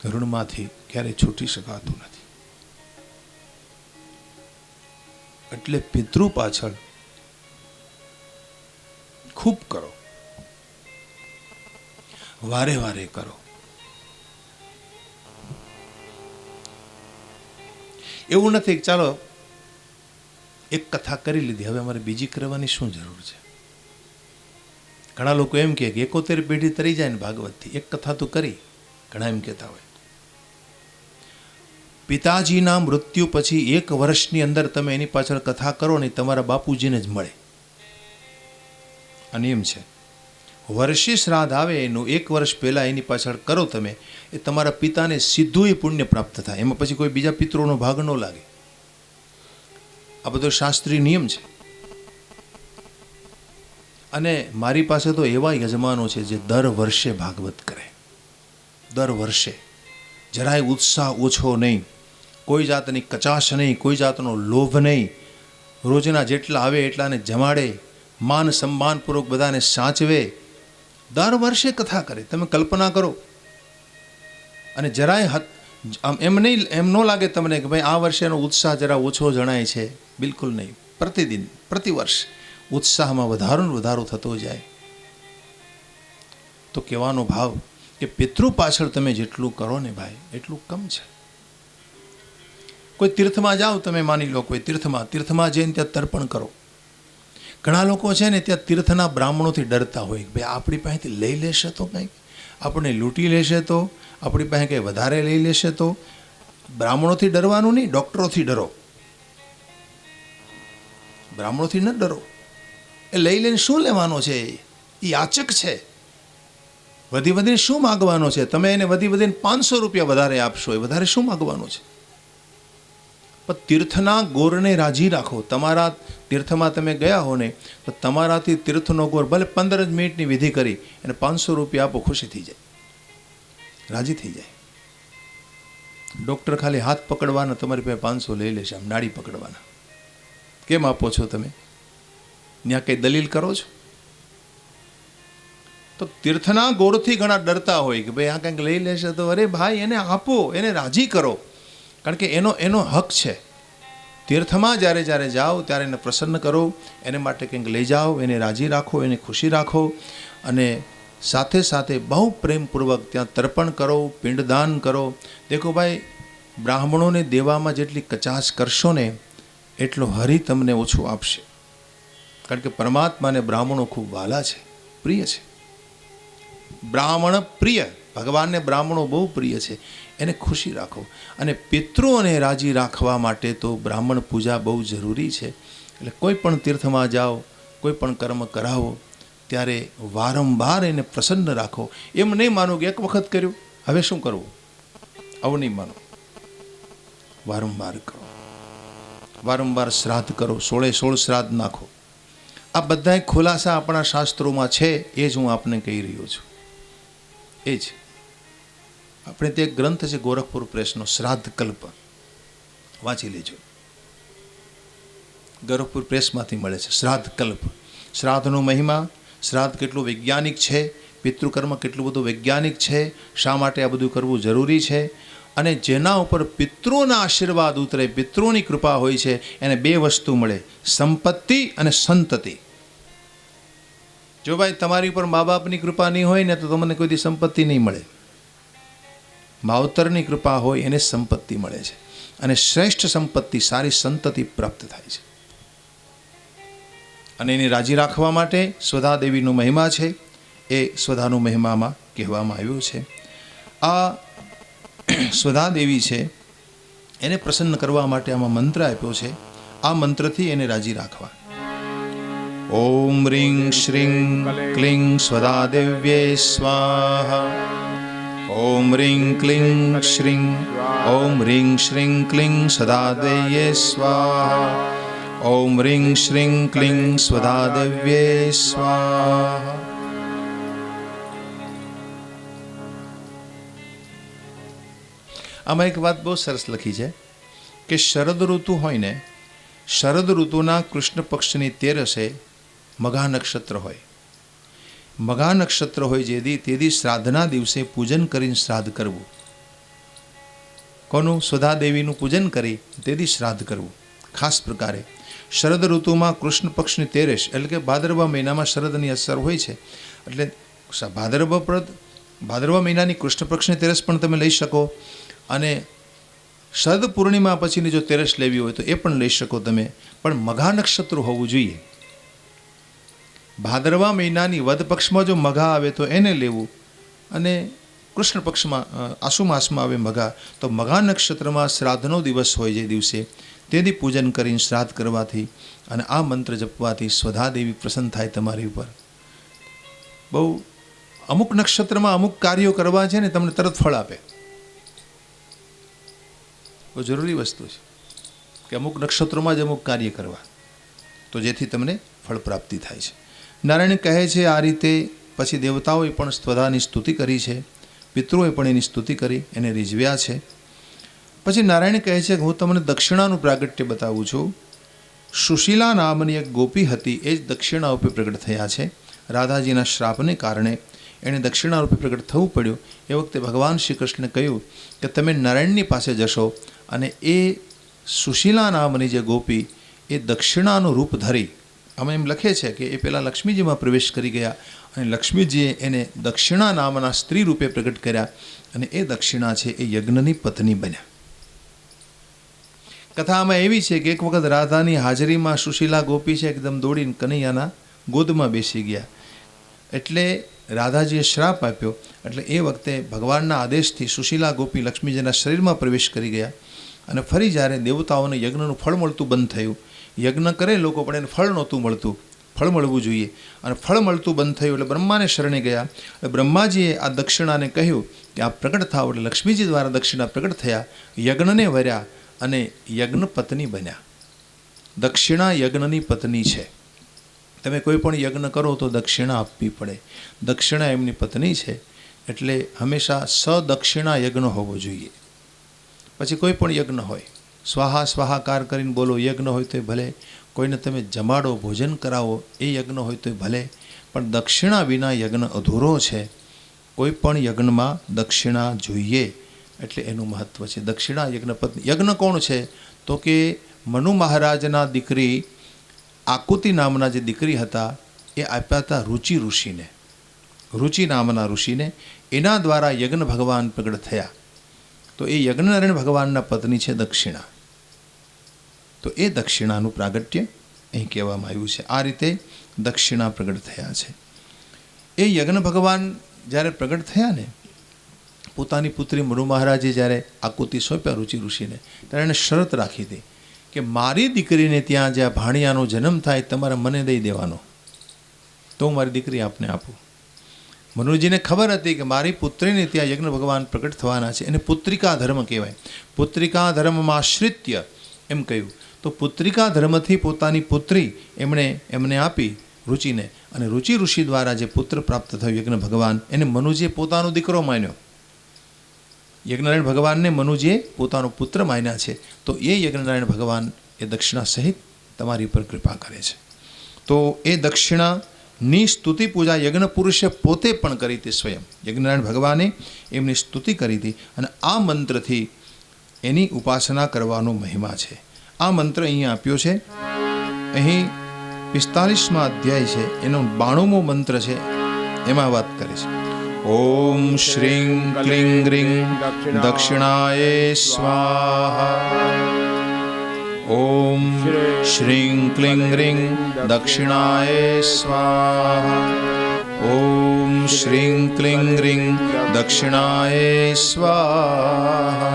ઋણમાંથી ક્યારેય છૂટી શકાતું નથી. એટલે પિતૃ પાછળ ખૂબ કરો, વારે વારે કરો. એવું નથી ચાલો એક કથા કરી લીધી, હવે અમારે બીજી કરવાની શું જરૂર છે. ઘણા લોકો એમ કે 71 પેઢી તરી જાય ને ભાગવતથી, એક કથા તો કરી. ઘણા એમ કહેતા હોય. પિતાજીના મૃત્યુ પછી 1 વર્ષની અંદર તમે એની પાછળ કથા કરો ને તમારા બાપુજીને જ મળે. અને એમ છે વર્ષે શ્રાદ્ધ આવે એનું 1 વર્ષ પહેલાં એની પાછળ કરો તમે, એ તમારા પિતાને સીધું એ પુણ્ય પ્રાપ્ત થાય. એમાં પછી કોઈ બીજા પિતૃનો ભાગ ન લાગે. આ બધો શાસ્ત્રીય નિયમ છે. અને મારી પાસે તો એવા યજમાનો છે જે દર વર્ષે ભાગવત કરે, દર વર્ષે. જરાય ઉત્સાહ ઓછો નહીં, કોઈ જાતની કચાશ નહીં, કોઈ જાતનો લોભ નહીં. રોજના જેટલા આવે એટલાને જમાડે, માન સન્માનપૂર્વક બધાને સાચવે, દર વર્ષે કથા કરે. તમે કલ્પના કરો. અને જરાય એમ નહીં, એમ ન લાગે તમને કે ભાઈ આ વર્ષેનો ઉત્સાહ જરા ઓછો જણાય છે. બિલકુલ નહીં. પ્રતિદિન, પ્રતિવર્ષ ઉત્સાહમાં વધારો થતો જાય. તો કહેવાનો ભાવ કે પિતૃ પાછળ તમે જેટલું કરો ને ભાઈ એટલું કમ છે. કોઈ તીર્થમાં જાઓ તમે, માની લો કોઈ તીર્થમાં જઈને ત્યાં તર્પણ કરો. ઘણા લોકો છે ને ત્યાં તીર્થના બ્રાહ્મણોથી ડરતા હોય, ભાઈ આપણી પાસેથી લઈ લેશે તો કંઈક, આપણને લૂંટી લેશે તો, આપણી પાસે કંઈ વધારે લઈ લેશે તો. બ્રાહ્મણોથી ડરવાનું નહીં, ડૉક્ટરોથી ડરો. બ્રાહ્મણોથી ન ડરો. એ લઈ લઈને શું લેવાનો છે? એ યાચક છે. વધીને શું માગવાનો છે? તમે એને વધીને 500 રૂપિયા વધારે આપશો, એ વધારે શું માગવાનો છે? પણ તીર્થના ગોરને રાજી રાખો. તમારા તીર્થમાં તમે ગયા હો ને તો તમારાથી તીર્થનો ગોર ભલે 15 મિનિટની વિધિ કરી અને 500 રૂપિયા આપો, ખુશી થઈ જાય, રાજી થઈ જાય. ડૉક્ટર ખાલી હાથ પકડવાના, તમારી પાસે 500 લઈ લેશે. આમ નાડી પકડવાના. કેમ આપો છો તમે? ત્યાં કંઈ દલીલ કરો છો? તો તીર્થના ગોળથી ઘણા ડરતા હોય કે ભાઈ આ કંઈક લઈ લેશે તો. અરે ભાઈ એને આપો, એને રાજી કરો, કારણ કે એનો હક છે. તીર્થમાં જ્યારે જાઓ ત્યારે એને પ્રસન્ન કરો, એને માટે કંઈક લઈ જાઓ, એને રાજી રાખો, એને ખુશી રાખો. અને સાથે સાથે બહુ પ્રેમપૂર્વક ત્યાં તર્પણ કરો, પિંડદાન કરો. દેખો ભાઈ, બ્રાહ્મણોને દેવામાં જેટલી કચાશ કરશો ને એટલો હરિ તમને ઓછું આપશે. કારણ કે પરમાત્માને બ્રાહ્મણો ખૂબ વાલા છે, પ્રિય છે. બ્રાહ્મણ પ્રિય ભગવાનને બ્રાહ્મણો બહુ પ્રિય છે, એને ખુશી રાખો. અને પિતૃઓને રાજી રાખવા માટે તો બ્રાહ્મણ પૂજા બહુ જરૂરી છે. એટલે કોઈ પણ તીર્થમાં જાઓ, કોઈ પણ કર્મ કરાવો ત્યારે વારંવાર એને પ્રસન્ન રાખો. એમ નહીં માનો કે એક વખત કર્યું હવે શું કરવું, આવું નહીં માનો. વારંવાર કરો, વારંવાર શ્રાદ્ધ કરો, 16 શ્રાદ્ધ નાખો. આ બધા ખુલાસા આપણા શાસ્ત્રોમાં છે, એ જ હું આપને કહી રહ્યો છું. એ જ આપણે તે ગ્રંથ છે ગોરખપુર પ્રેસનો શ્રાદ્ધ કલ્પ, વાંચી લેજો. ગોરખપુર પ્રેસમાંથી મળે છે શ્રાદ્ધ કલ્પ. શ્રાદ્ધનો મહિમા, શ્રાદ્ધ કેટલું વૈજ્ઞાનિક છે, પિતૃકર્મ કેટલું બધું વૈજ્ઞાનિક છે, શા માટે આ બધું કરવું જરૂરી છે. અને જેના ઉપર પિતૃઓના આશીર્વાદ ઉતરે, પિતૃઓની કૃપા હોય છે, એને 2 વસ્તુ મળે, સંપત્તિ અને સંતતિ. જો ભાઈ તમારી ઉપર મા બાપની કૃપા નહીં હોય ને તો તમને કોઈ દી સંપત્તિ નહીં મળે. માવતરની કૃપા હોય એને સંપત્તિ મળે છે. અને શ્રેષ્ઠ સંપત્તિ, સારી સંતતિ પ્રાપ્ત થાય છે. અને એને રાજી રાખવા માટે સ્વધા દેવીનો મહિમા છે. એ સ્વધાનું મહિમામાં કહેવામાં આવ્યું છે. આ સ્વધા દેવી છે, એને પ્રસન્ન કરવા માટે આમાં મંત્ર આપ્યો છે. આ મંત્રથી એને રાજી રાખવા. ઓમ રીં શ્રીં ક્લીં સ્વધા દેવ્યે સ્વાહા. ઓમ રીં ક્લીં શ્રીં, ઓમ રીં શ્રીં ક્લીં સદા દેવ્યે સ્વાહા. ઓમ રીં શ્રીં ક્લીં સ્વધા દેવ્યે સ્વાહા. આમાં એક વાત બહુ સરસ લખી છે કે શરદ ઋતુ હોય ને, શરદ ઋતુના કૃષ્ણ પક્ષની 13 મઘા નક્ષત્ર હોય. મઘા નક્ષત્ર હોય તેથી શ્રાદ્ધના દિવસે પૂજન કરીને શ્રાદ્ધ કરવું. કોનું? સ્વધા દેવીનું પૂજન કરી તેથી શ્રાદ્ધ કરવું. ખાસ પ્રકારે શરદ ઋતુમાં કૃષ્ણ પક્ષની 13 એટલે કે ભાદરવા મહિનામાં શરદની અસર હોય છે. એટલે ભાદરવા મહિનાની કૃષ્ણ પક્ષની 13 પણ તમે લઈ શકો. અને શરદ પૂર્ણિમા પછીની જો 13 લેવી હોય તો એ પણ લઈ શકો તમે. પણ મઘા નક્ષત્ર હોવું જોઈએ. ભાદરવા મહિનાની વદ પક્ષમાં જો મઘા આવે તો એને લેવું, અને કૃષ્ણ પક્ષમાં આસુ માસમાં આવે મઘા તો મઘા નક્ષત્રમાં શ્રાદ્ધનો દિવસ હોય જે દિવસે, તેથી પૂજન કરીને શ્રાદ્ધ કરવાથી અને આ મંત્ર જપવાથી સ્વધા દેવી પ્રસન્ન થાય તમારી ઉપર. બહુ અમુક નક્ષત્રમાં અમુક કાર્યો કરવા છે ને તમને તરત ફળ આપે. બહુ જરૂરી વસ્તુ છે કે અમુક નક્ષત્રોમાં જ અમુક કાર્ય કરવા, તો જેથી તમને ફળ પ્રાપ્તિ થાય છે. નારાયણ કહે છે આ રીતે. પછી દેવતાઓએ પણ સ્વધાની સ્તુતિ કરી છે, પિતૃઓએ પણ એની સ્તુતિ કરી, એને રીઝવ્યા છે. પછી નારાયણ કહે છે કે હું તમને દક્ષિણાનું પ્રાગટ્ય બતાવું છું. સુશીલા નામની એક ગોપી હતી, એ જ દક્ષિણા રૂપે પ્રગટ થયા છે. રાધાજીના શ્રાપને કારણે એણે દક્ષિણા રૂપે પ્રગટ થવું પડ્યું. એ વખતે ભગવાન શ્રી કૃષ્ણે કહ્યું કે તમે નારાયણની પાસે જશો અને એ સુશીલા નામની જે ગોપી એ દક્ષિણાનું રૂપ ધરી, આમાં એમ લખે છે કે એ પહેલાં લક્ષ્મીજીમાં પ્રવેશ કરી ગયા અને લક્ષ્મીજીએ એને દક્ષિણા નામના સ્ત્રી રૂપે પ્રગટ કર્યા અને એ દક્ષિણા છે એ યજ્ઞની પત્ની બન્યા. કથામાં એવી છે કે એક વખત રાધાની હાજરીમાં સુશીલા ગોપી છે એકદમ દોડીને કનૈયાના ગોદમાં બેસી ગયા. એટલે રાધાજીએ શ્રાપ આપ્યો. એટલે એ વખતે ભગવાનના આદેશથી સુશીલા ગોપી લક્ષ્મીજીના શરીરમાં પ્રવેશ કરી ગયા. અને ફરી જ્યારે દેવતાઓને યજ્ઞનું ફળ મળતું બંધ થયું, યજ્ઞ કરે લોકો પણ એને ફળ નહોતું મળતું, ફળ મળવું જોઈએ, અને ફળ મળતું બંધ થયું એટલે બ્રહ્માને શરણે ગયા. એટલે બ્રહ્માજીએ આ દક્ષિણાને કહ્યું કે આ પ્રગટ થાવ. એટલે લક્ષ્મીજી દ્વારા દક્ષિણા પ્રગટ થયા, યજ્ઞને વર્યા અને યજ્ઞ પત્ની બન્યા. દક્ષિણા યજ્ઞની પત્ની છે. તમે કોઈ પણ યજ્ઞ કરો તો દક્ષિણા આપવી પડે. દક્ષિણા એમની પત્ની છે, એટલે હંમેશા સદક્ષિણા યજ્ઞ હોવો જોઈએ. પછી કોઈ પણ યજ્ઞ હોય, સ્વાહા સ્વાહાકાર કરીને બોલો યજ્ઞ હોય તો ભલે, કોઈને તમે જમાડો ભોજન કરાવો એ યજ્ઞ હોય તો ભલે, પણ દક્ષિણા વિના યજ્ઞ અધૂરો છે. કોઈ પણ યજ્ઞમાં દક્ષિણા જોઈએ, એટલે એનું મહત્ત્વ છે. દક્ષિણા યજ્ઞ પત્ની. યજ્ઞ કોણ છે? તો કે મનુ મહારાજના દીકરી આકુતિ નામના જે દીકરી હતા એ આપ્યા હતા રુચિ ઋષિને. રુચિ નામના ઋષિને, એના દ્વારા યજ્ઞ ભગવાન પ્રગટ થયા. તો એ યજ્ઞનારાયણ ભગવાનના પત્ની છે દક્ષિણા. તો એ દક્ષિણાનું પ્રાગટ્ય અહીં કહેવામાં આવ્યું છે. આ રીતે દક્ષિણા પ્રગટ થયા છે. એ યજ્ઞ ભગવાન જ્યારે પ્રગટ થયા ને પોતાની પુત્રી મનુ મહારાજે જ્યારે આકૃતિ સોંપ્યા રુચિ ઋષિને ત્યારે એણે શરત રાખી હતી કે મારી દીકરીને ત્યાં જ્યાં ભાણિયાનો જન્મ થાય તમારે મને દઈ દેવાનો, તો હું મારી દીકરી આપને આપું. મનુજીને ખબર હતી કે મારી પુત્રીને ત્યાં યજ્ઞ ભગવાન પ્રગટ થવાના છે. એને પુત્રિકા ધર્મ કહેવાય. પુત્રિકા ધર્મમાં આશ્રિત્ય એમ કહ્યું. તો પુત્રિકા ધર્મથી પોતાની પુત્રી એમને આપી રુચિને, અને રુચિ ઋષિ દ્વારા જે પુત્ર પ્રાપ્ત થયો યજ્ઞ ભગવાન, એને મનુજીએ પોતાનો દીકરો માન્યો. યજ્ઞનારાયણ ભગવાનને મનુજીએ પોતાનો પુત્ર માન્યા છે. તો એ યજ્ઞનારાયણ ભગવાન એ દક્ષિણા સહિત તમારી પર કૃપા કરે છે. તો એ દક્ષિણાની સ્તુતિ પૂજા યજ્ઞ પુરુષે પોતે પણ કરી હતી. સ્વયં યજ્ઞનારાયણ ભગવાને એમની સ્તુતિ કરી હતી. અને આ મંત્રથી એની ઉપાસના કરવાનો મહિમા છે. આ મંત્ર અહીંયા આપ્યો છે. અહીં 45મા અધ્યાય છે, એનો 92મો મંત્ર છે. એમાં વાત કરે છે, ઓમ શ્રીં ક્લીં ગ્રીં દક્ષિણાય સ્વાહા. ઓમ શ્રીં ક્લીં ગ્રીં દક્ષિણાય સ્વાહા. ઓમ શ્રીં ક્લીં ગ્રીં દક્ષિણાય સ્વાહા.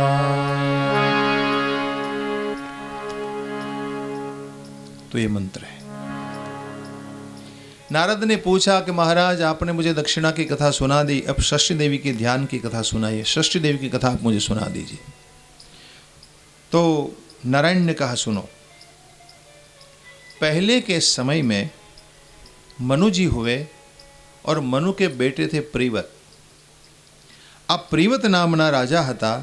तो ये मंत्र है. नारद ने पूछा कि महाराज आपने मुझे दक्षिणा की कथा सुना दी, अब षष्ठी देवी के ध्यान की कथा सुनाइए. षष्ठी देवी की कथा आप मुझे सुना दीजिए. तो नारायण ने कहा सुनो. पहले के समय में मनु जी हुए और मनु के बेटे थे प्रीवत. आ प्रीवत नामना राजा હતા.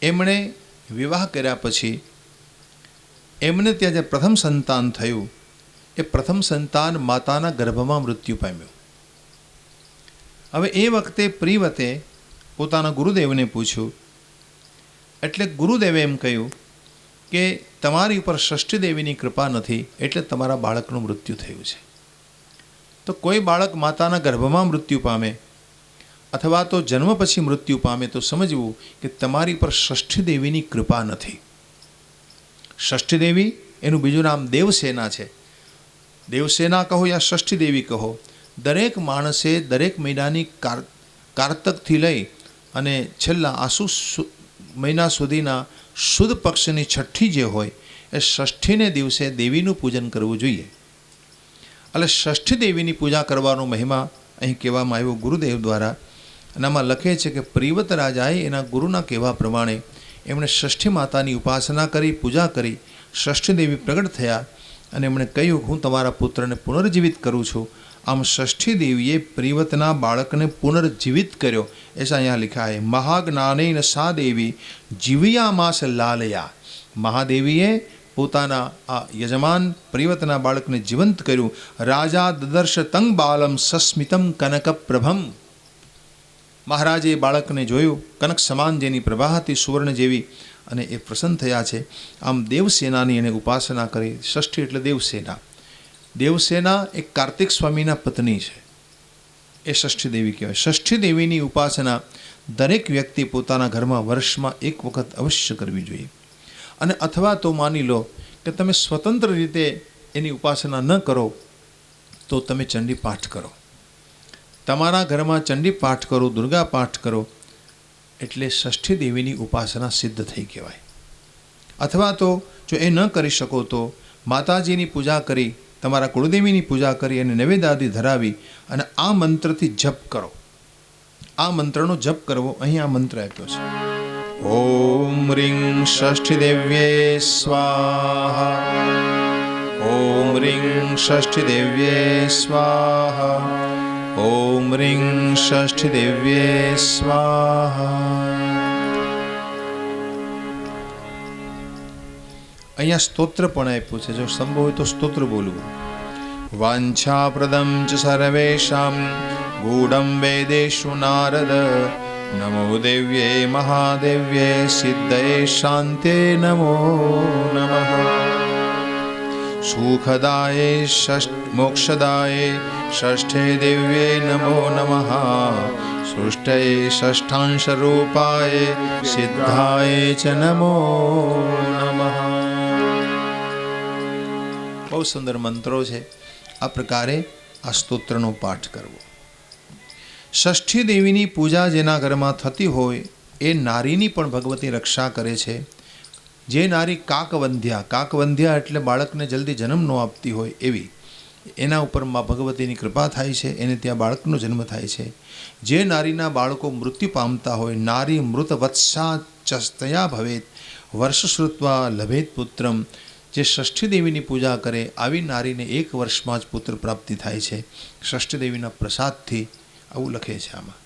એમણે વિવાહ કર્યા પછી એમને ત્યાં જે પ્રથમ સંતાન થયું એ પ્રથમ સંતાન માતાના ગર્ભમાં મૃત્યુ પામ્યું. હવે એ વખતે પ્રીવતે પોતાના ગુરુદેવને પૂછ્યું. એટલે ગુરુદેવે એમ કહ્યું કે તમારી ઉપર ષષ્ઠી દેવીની કૃપા નથી, એટલે તમારા બાળકનું મૃત્યુ થયું છે. તો કોઈ બાળક માતાના ગર્ભમાં મૃત્યુ પામે અથવા તો જન્મ પછી મૃત્યુ પામે તો સમજવું કે તમારી પર ષષ્ઠી દેવીની કૃપા નથી. ષષ્ઠી દેવી એનું બીજું નામ દેવસેના છે. દેવસેના કહો યા ષષ્ઠી દેવી કહો, દરેક માણસે દરેક મહિનાની કારતકથી લઈ અને છેલ્લા આસુ મહિના સુધીના શુદ્ધ પક્ષની છઠ્ઠી જે હોય એ ષષ્ઠીને દિવસે દેવીનું પૂજન કરવું જોઈએ. એટલે ષષ્ઠી દેવીની પૂજા કરવાનો મહિમા અહીં કહેવામાં આવ્યો ગુરુદેવ દ્વારા. અને આમાં લખે છે કે પ્રીવત રાજાએ એના ગુરુના કહેવા પ્રમાણે એમણે ષષ્ઠી માતાની ઉપાસના કરી, પૂજા કરી. ષષ્ઠી દેવી પ્રગટ થયા અને એમણે કહ્યું હું તમારા પુત્રને પુનર્જીવિત કરું છું. આમ ષષ્ઠી દેવીએ પ્રીવતના બાળકને પુનર્જીવિત કર્યો. એસા અહીંયા લિખા હૈ. મહાજ્ઞાનેન સા દેવી જીવ્યામાસ લાલયા. મહાદેવીએ પોતાના આ યજમાન પ્રીવતના બાળકને જીવંત કર્યું. રાજા દદર્શ તંગ બાલમ સસ્મિતમ કનક પ્રભમ. મહારાજે બાળકને જોયું, કનક સમાન જેની પ્રભા હતી, સુવર્ણ જેવી, અને એ પ્રસન્ન થયા છે. આમ દેવસેનાની એને ઉપાસના કરી. ષષ્ઠી એટલે દેવસેના. દેવસેના એ કાર્તિક સ્વામીના પત્ની છે, એ ષષ્ઠી દેવી કહેવાય. ષષ્ઠી દેવીની ઉપાસના દરેક વ્યક્તિ પોતાના ઘરમાં વર્ષમાં એક વખત અવશ્ય કરવી જોઈએ. અને અથવા તો માની લો કે તમે સ્વતંત્ર રીતે એની ઉપાસના ન કરો તો તમે ચંડી પાઠ કરો. તમારા ઘરમાં ચંડી પાઠ કરો, દુર્ગા પાઠ કરો, એટલે ષષ્ઠી દેવીની ઉપાસના સિદ્ધ થઈ કહેવાય. અથવા તો જો એ ન કરી શકો તો માતાજીની પૂજા કરી, તમારા કુળદેવીની પૂજા કરી અને નૈવેદ્યાદિ ધરાવી અને આ મંત્રથી જપ કરો. આ મંત્રનો જપ કરવો. અહીં આ મંત્ર આપ્યો છે, ઓમ રીં ષષ્ઠી દેવ્યે સ્વાહા. ઓમ રીં ષષ્ઠી દેવ્યે સ્વાહા. ઓમ રીં ષષ્ઠી દેવ્યે સ્વાહા. અહીંયા સ્તોત્ર પણ આપ્યું છે. જો સંભવ હોય તો સ્તોત્ર બોલવું. વાંછાપ્રદમ ચ સર્વેષાં ગૂઢં વેદેષુ નારદ. નમો દેવ્યે મહાદેવ્યે સિદ્ધયે શાંતે નમો નમઃ. સુખદાય મોક્ષદાય ષષ્ઠે દેવ્યે નમો નમઃ. સૃષ્ટયે ષષ્ઠાંશ રૂપાય સિદ્ધાય ચ નમો નમઃ. બહુ સુંદર મંત્રો છે. આ પ્રકારે આ સ્તોત્રનો પાઠ કરવો. ષષ્ઠી દેવીની પૂજા જેના ઘરમાં થતી હોય એ નારીની પણ ભગવતી રક્ષા કરે છે. જે નારી કાકવંધ્યા એટલે બાળકને જલ્દી જન્મ ન આપતી હોય એવી, એના ઉપર માં ભગવતીની કૃપા થાય છે, એને ત્યાં બાળકનો જન્મ થાય છે. જે નારીના બાળકો મૃત્યુ પામતા હોય, નારી મૃત વત્સા ચસ્તયા ભવેત વર્ષ શ્રુત્વા લભેત પુત્રમ, જે ષષ્ઠી દેવીની પૂજા કરે આવી નારીને 1 વર્ષમાં જ પુત્ર પ્રાપ્તિ થાય છે ષષ્ઠી દેવીના પ્રસાદથી, આવું લખે છે આમાં.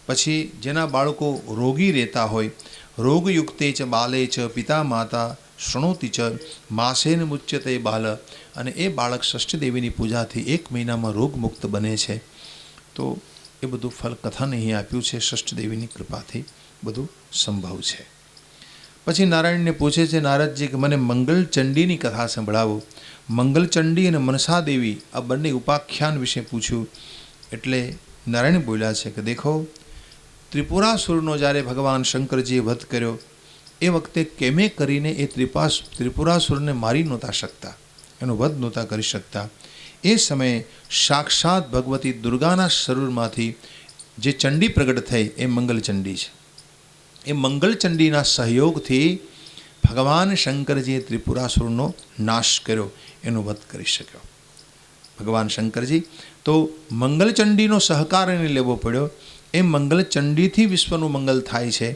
પછી જેના બાળકો રોગી રહેતા હોય, રોગયુક્તે ચ બાલે ચ પિતા માતા શૃણોતિ ચ માસેન મુચ્યતે બાલ, અને એ બાળક ષષ્ઠી દેવીની પૂજાથી 1 મહિનામાં રોગમુક્ત બને છે. તો એ બધું ફલ કથાને અહીં આપ્યું છે. ષષ્ઠી દેવીની કૃપાથી બધું સંભવ છે. પછી નારાયણને પૂછે છે નારદજી કે મને મંગલચંડીની કથા સંભળાવો. મંગલચંડી અને મનસા દેવી આ બંને ઉપાખ્યાન વિશે પૂછ્યું. એટલે નારાયણ બોલ્યા છે કે દેખો, ત્રિપુરાસુરનો જ્યારે ભગવાન શંકરજીએ વધ કર્યો એ વખતે કેમે કરીને એ ત્રિપુરાસુરને મારી નહોતા શકતા, એનો વધ નહોતા કરી શકતા. એ સમયે સાક્ષાત ભગવતી દુર્ગાના શરીરમાંથી જે ચંડી પ્રગટ થઈ એ મંગલચંડી છે. એ મંગલચંડીના સહયોગથી ભગવાન શંકરજીએ ત્રિપુરાસુરનો નાશ કર્યો, એનો વધ કરી શક્યો ભગવાન શંકરજી. તો મંગલચંડીનો સહકાર એને લેવો પડ્યો. એ મંગલચંડીથી વિશ્વનું મંગલ થાય છે,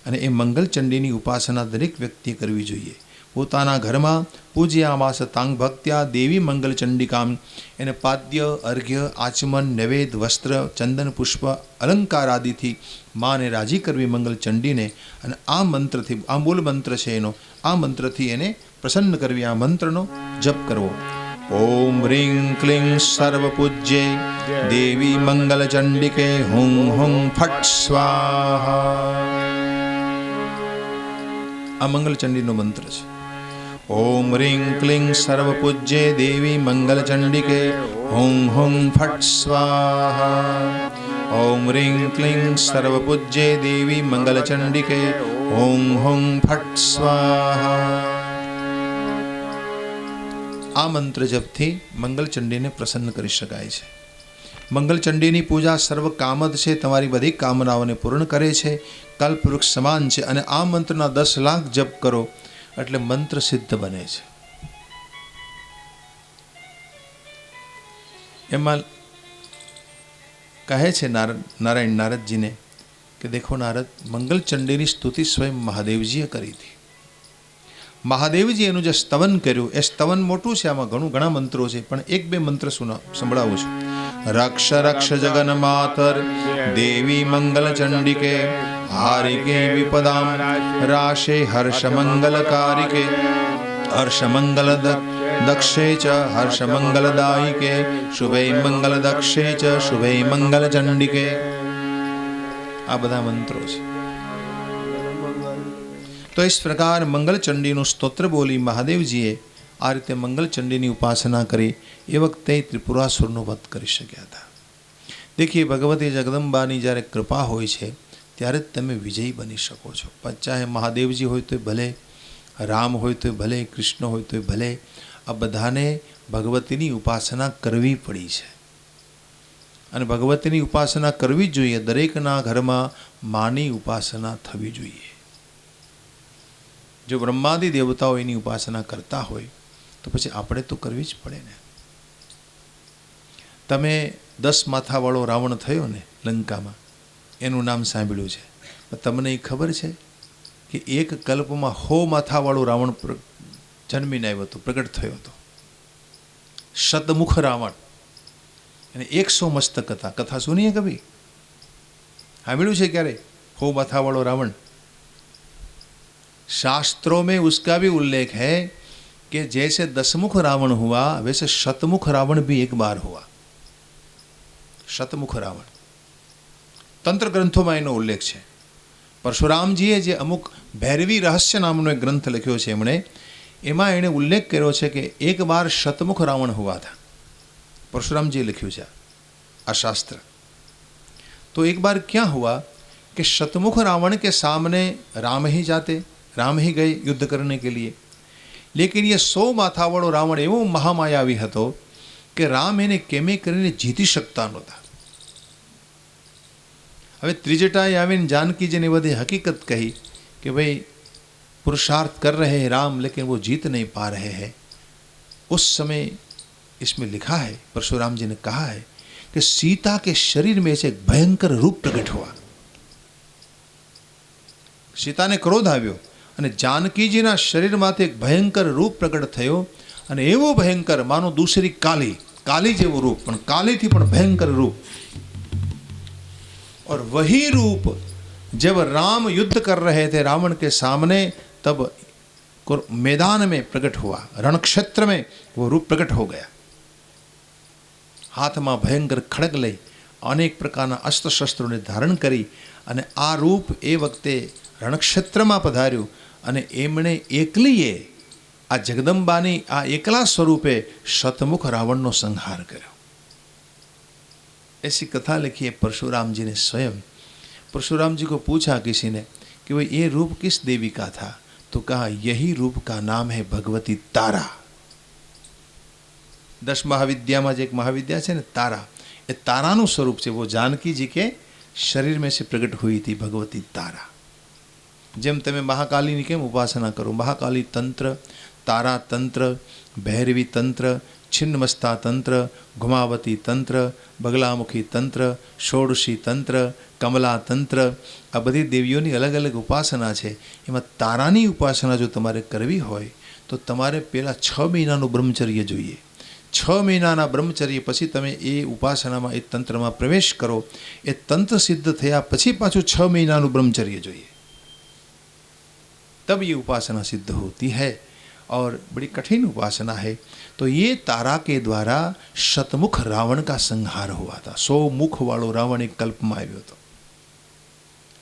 અને એ મંગલચંડીની ઉપાસના દરેક વ્યક્તિએ કરવી જોઈએ. પોતાના ઘરમાં પૂજ્યામાસ તાંગ ભક્ત્યા દેવી મંગલચંડિકામ, એને પાદ્ય અર્ઘ્ય આચમન નૈવેદ વસ્ત્ર ચંદન પુષ્પ અલંકાર આદિથી માને રાજી કરવી મંગલચંડીને. અને આ મંત્રથી, આ મૂળ મંત્ર છે એનો, આ મંત્રથી એને પ્રસન્ન કરવી. આ મંત્રનો જપ કરવો. ઓમ રીં ક્લીં સર્વપૂજ્યે દેવી મંગલચંડિકે હું હું ફટ સ્વાહા. આ મંગલચંડીનો મંત્ર છે. ઓમ રીં ક્લીં સર્વપૂજ્યે દેવી મંગલચંડિકે હું હું ફટ સ્વાહા. ઓમ રીં ક્લીં સર્વપૂજ્યે દેવી મંગલચંડિકે હું હું ફટ સ્વાહા. આ મંત્ર જપથી મંગલચંડીને પ્રસન્ન કરી શકાય છે. મંગલચંડીની પૂજા સર્વ કામદ છે, તમારી બધી કામનાઓને પૂર્ણ કરે છે, કલ્પવૃક્ષ સમાન છે. અને આ મંત્રના 10 લાખ જપ કરો એટલે મંત્ર સિદ્ધ બને છે. એમાં કહે છે નારાયણ નારદજીને કે દેખો નારદ, મંગલચંડીની સ્તુતિ સ્વયં મહાદેવજીએ કરી હતી. મહાદેવજી એનું જે સ્તવન કર્યું એ સ્તવન મોટું છે, આમાં ઘણા મંત્રો છે, પણ 1-2 મંત્ર સંભળાવું છું. રક્ષ રક્ષ જગન માતર દેવી મંગલચંડિકે હારિકે વિપદામ રાશે હર્ષ મંગલકારિકે હર્ષ મંગલ દક્ષે ચ હર્ષ મંગલદાયિકે શુભે મંગલ દક્ષે ચ શુભે મંગલચંડિકે. આ બધા મંત્રો છે. તો इस प्रकार મંગલચંડીનું સ્તોત્ર બોલી મહાદેવજીએ આ રીતે મંગલચંડીની ઉપાસના કરી એ વખતે ત્રિપુરાસુરનો વધ કરી શક્યા હતા. દેખીએ, ભગવતી જગદંબાની જ્યારે કૃપા હોય છે ત્યારે જ તમે વિજયી બની શકો છો. ચાહે મહાદેવજી હોય તો ભલે, રામ હોય તો ભલે, કૃષ્ણ હોય તો ભલે, આ બધાને ભગવતીની ઉપાસના કરવી પડી છે. અને ભગવતીની ઉપાસના કરવી જ જોઈએ. દરેકના ઘરમાં માની ઉપાસના થવી જોઈએ. જો બ્રહ્માદિ દેવતાઓ એની ઉપાસના કરતા હોય તો પછી આપણે તો કરવી જ પડે ને. તમે 10 માથાવાળો રાવણ થયો ને લંકામાં, એનું નામ સાંભળ્યું છે. તમને એ ખબર છે કે 1 કલ્પમાં 100 માથાવાળો રાવણ જન્મીને આવ્યો હતો, પ્રગટ થયો હતો. શતમુખ રાવણ, અને 100 મસ્તક હતા. કથા સુનીએ કભી? સાંભળ્યું છે ક્યારે 100 માથાવાળો રાવણ? शास्त्रों में उसका भी उल्लेख है कि जैसे 10 मुख रावण हुआ वैसे शतमुख रावण भी एक बार हुआ. शतमुख रावण तंत्र ग्रंथों में एनो उल्लेख है. परशुरामजीए जे अमुक भैरवी रहस्य नामनो एक ग्रंथ लख्यो छे, एमणे एमां एणे उल्लेख कर्यो छे कि एक बार शतमुख रावण हुआ था. परशुरामजीए लख्યું છે આ शास्त्र. तो एक बार क्या हुआ कि शतमुख रावण के सामने राम ही जाते, राम ही गए युद्ध करने के लिए. लेकिन ये 100 माथावाळो रावण एवो महामायावी हतो कि राम एने केमे करीने जीती शकता नहोता. હવે ત્રિજટાએ આવીને जानकीजीને બધી हकीकत कही कि भाई पुरुषार्थ कर रहे हैं राम, लेकिन वो जीत नहीं पा रहे हैं। उस समय इसमें लिखा है, परशुराम जी ने कहा है कि सीता के शरीर में से एक भयंकर रूप प्रकट हुआ। सीता ने क्रोध આવ્યો અને जानकीजीના શરીરમાંથી એક ભયંકર રૂપ પ્રગટ થયો, અને એવો ભયંકર માનો दूसरी काली જેવું रूप, પણ कालीથી પણ भयंकर रूप। और वही रूप जब राम युद्ध कर रहे थे रावण के सामने, तब मैदान में प्रकट हुआ, रण क्षेत्र में वो रूप प्रकट हो गया। हाथ में भयंकर खड़ग लई अनेक प्रकारना अस्त्र शस्त्रों धारण करी અને આ રૂપ એ વખતે રણક્ષેત્રમાં પધાર્યું અને એમણે એકલીએ આ જગદંબાની આ એકલા સ્વરૂપે શતમુખ રાવણનો સંહાર કર્યો। ऐसी कथा लिखी है परशुराम जी ने स्वयं। परशुराम जी को पूछा किसी ने कि भाई ये रूप किस देवी का था, तो कहा यही रूप का नाम है भगवती तारा। 10 महाविद्या में एक महाविद्या है ना तारा, ये ताराનું स्वरूप છે। वो जानकी जी के शरीर में से प्रकट हुई थी भगवती तारा। જેમ તમે મહાકાલીની કેમ ઉપાસના કરો, મહાકાલી તંત્ર, તારા તંત્ર, ભૈરવી તંત્ર, छिन्नमस्ता तंत्र, घुमावती तंत्र, बगलामुखी तंत्र, षोडशी तंत्र, कमला तंत्र, आ बधी देवीओनी अलग अलग उपासना है। एमां तारानी उपासना जो तमारे करवी होय तो तमारे पहला 6 महीनानुं ब्रह्मचर्य जोईए। 6 महीनाना ब्रह्मचर्य पछी तमे ए उपासनामां ए तंत्रमां प्रवेश करो। ए तंत्र सिद्ध थया पछी पाछुं 6 महीनानुं ब्रह्मचर्य जोईए, तब ये उपासना सिद्ध होती है। और बड़ी कठिन उपासना है। तो ये तारा के द्वारा शतमुख रावण का संहार हुआ था। 100 मुख वालों रावण एक कल्प में आव्यो तो।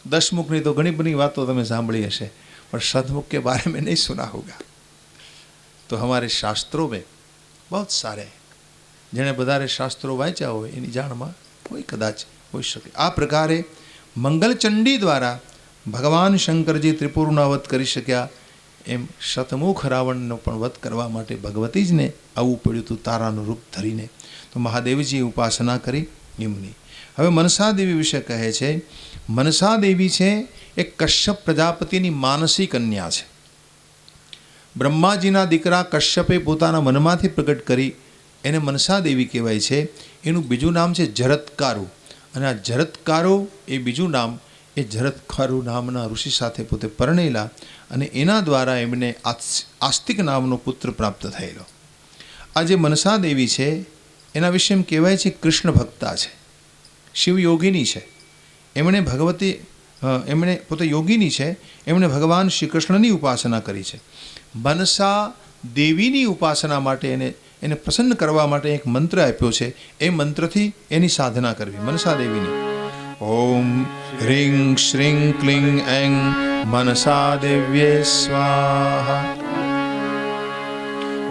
10 मुखनी तो घणी बड़ी बातों तमे सांभळी हशे, पर शतमुख के बारे में नहीं सुना होगा। तो हमारे शास्त्रों में बहुत सारे, जेने बधारे शास्त्रों वांच्या होय एनी जाणमां कोई कदाच होई शके। आ प्रकारे मंगलचंडी द्वारा भगवान शंकर जी त्रिपुरनो वध करी शक्या, एम शतमुख रावणनो पण वध करवा माटे भगवती ज ने आवुं पड्युं हतुं तारानुं रूप धरीने। तो महादेवजीए उपासना करी एमनी। हवे मनसा देवी विषे कहे छे, मनसा देवी छे एक कश्यप प्रजापतिनी मानसी कन्या छे। ब्रह्माजीना दीकरा कश्यपे पोताना मनमांथी प्रकट करी एने मनसा देवी कहेवाय छे। एनुं बीजुं नाम छे जरत्कारु, अने आ जरत्कारु ए बीजुं नाम ए जरत्कारु नामना ऋषि साथे पोते परणेला અને એના દ્વારા એમને આસ્તિક નામનો પુત્ર પ્રાપ્ત થયેલો। આ જે મનસા દેવી છે એના વિશે એમ કહેવાય છે કૃષ્ણ ભક્તા છે, શિવ યોગિની છે। એમણે પોતે યોગિની છે, એમણે ભગવાન શ્રી કૃષ્ણની ઉપાસના કરી છે। મનસા દેવીની ઉપાસના માટે એને પ્રસન્ન કરવા માટે એક મંત્ર આપ્યો છે। એ મંત્રથી એની સાધના કરવી મનસા દેવીની। ओम ह्रीं श्रीं क्लीं ऐं मनसा देव्ये स्वाहा।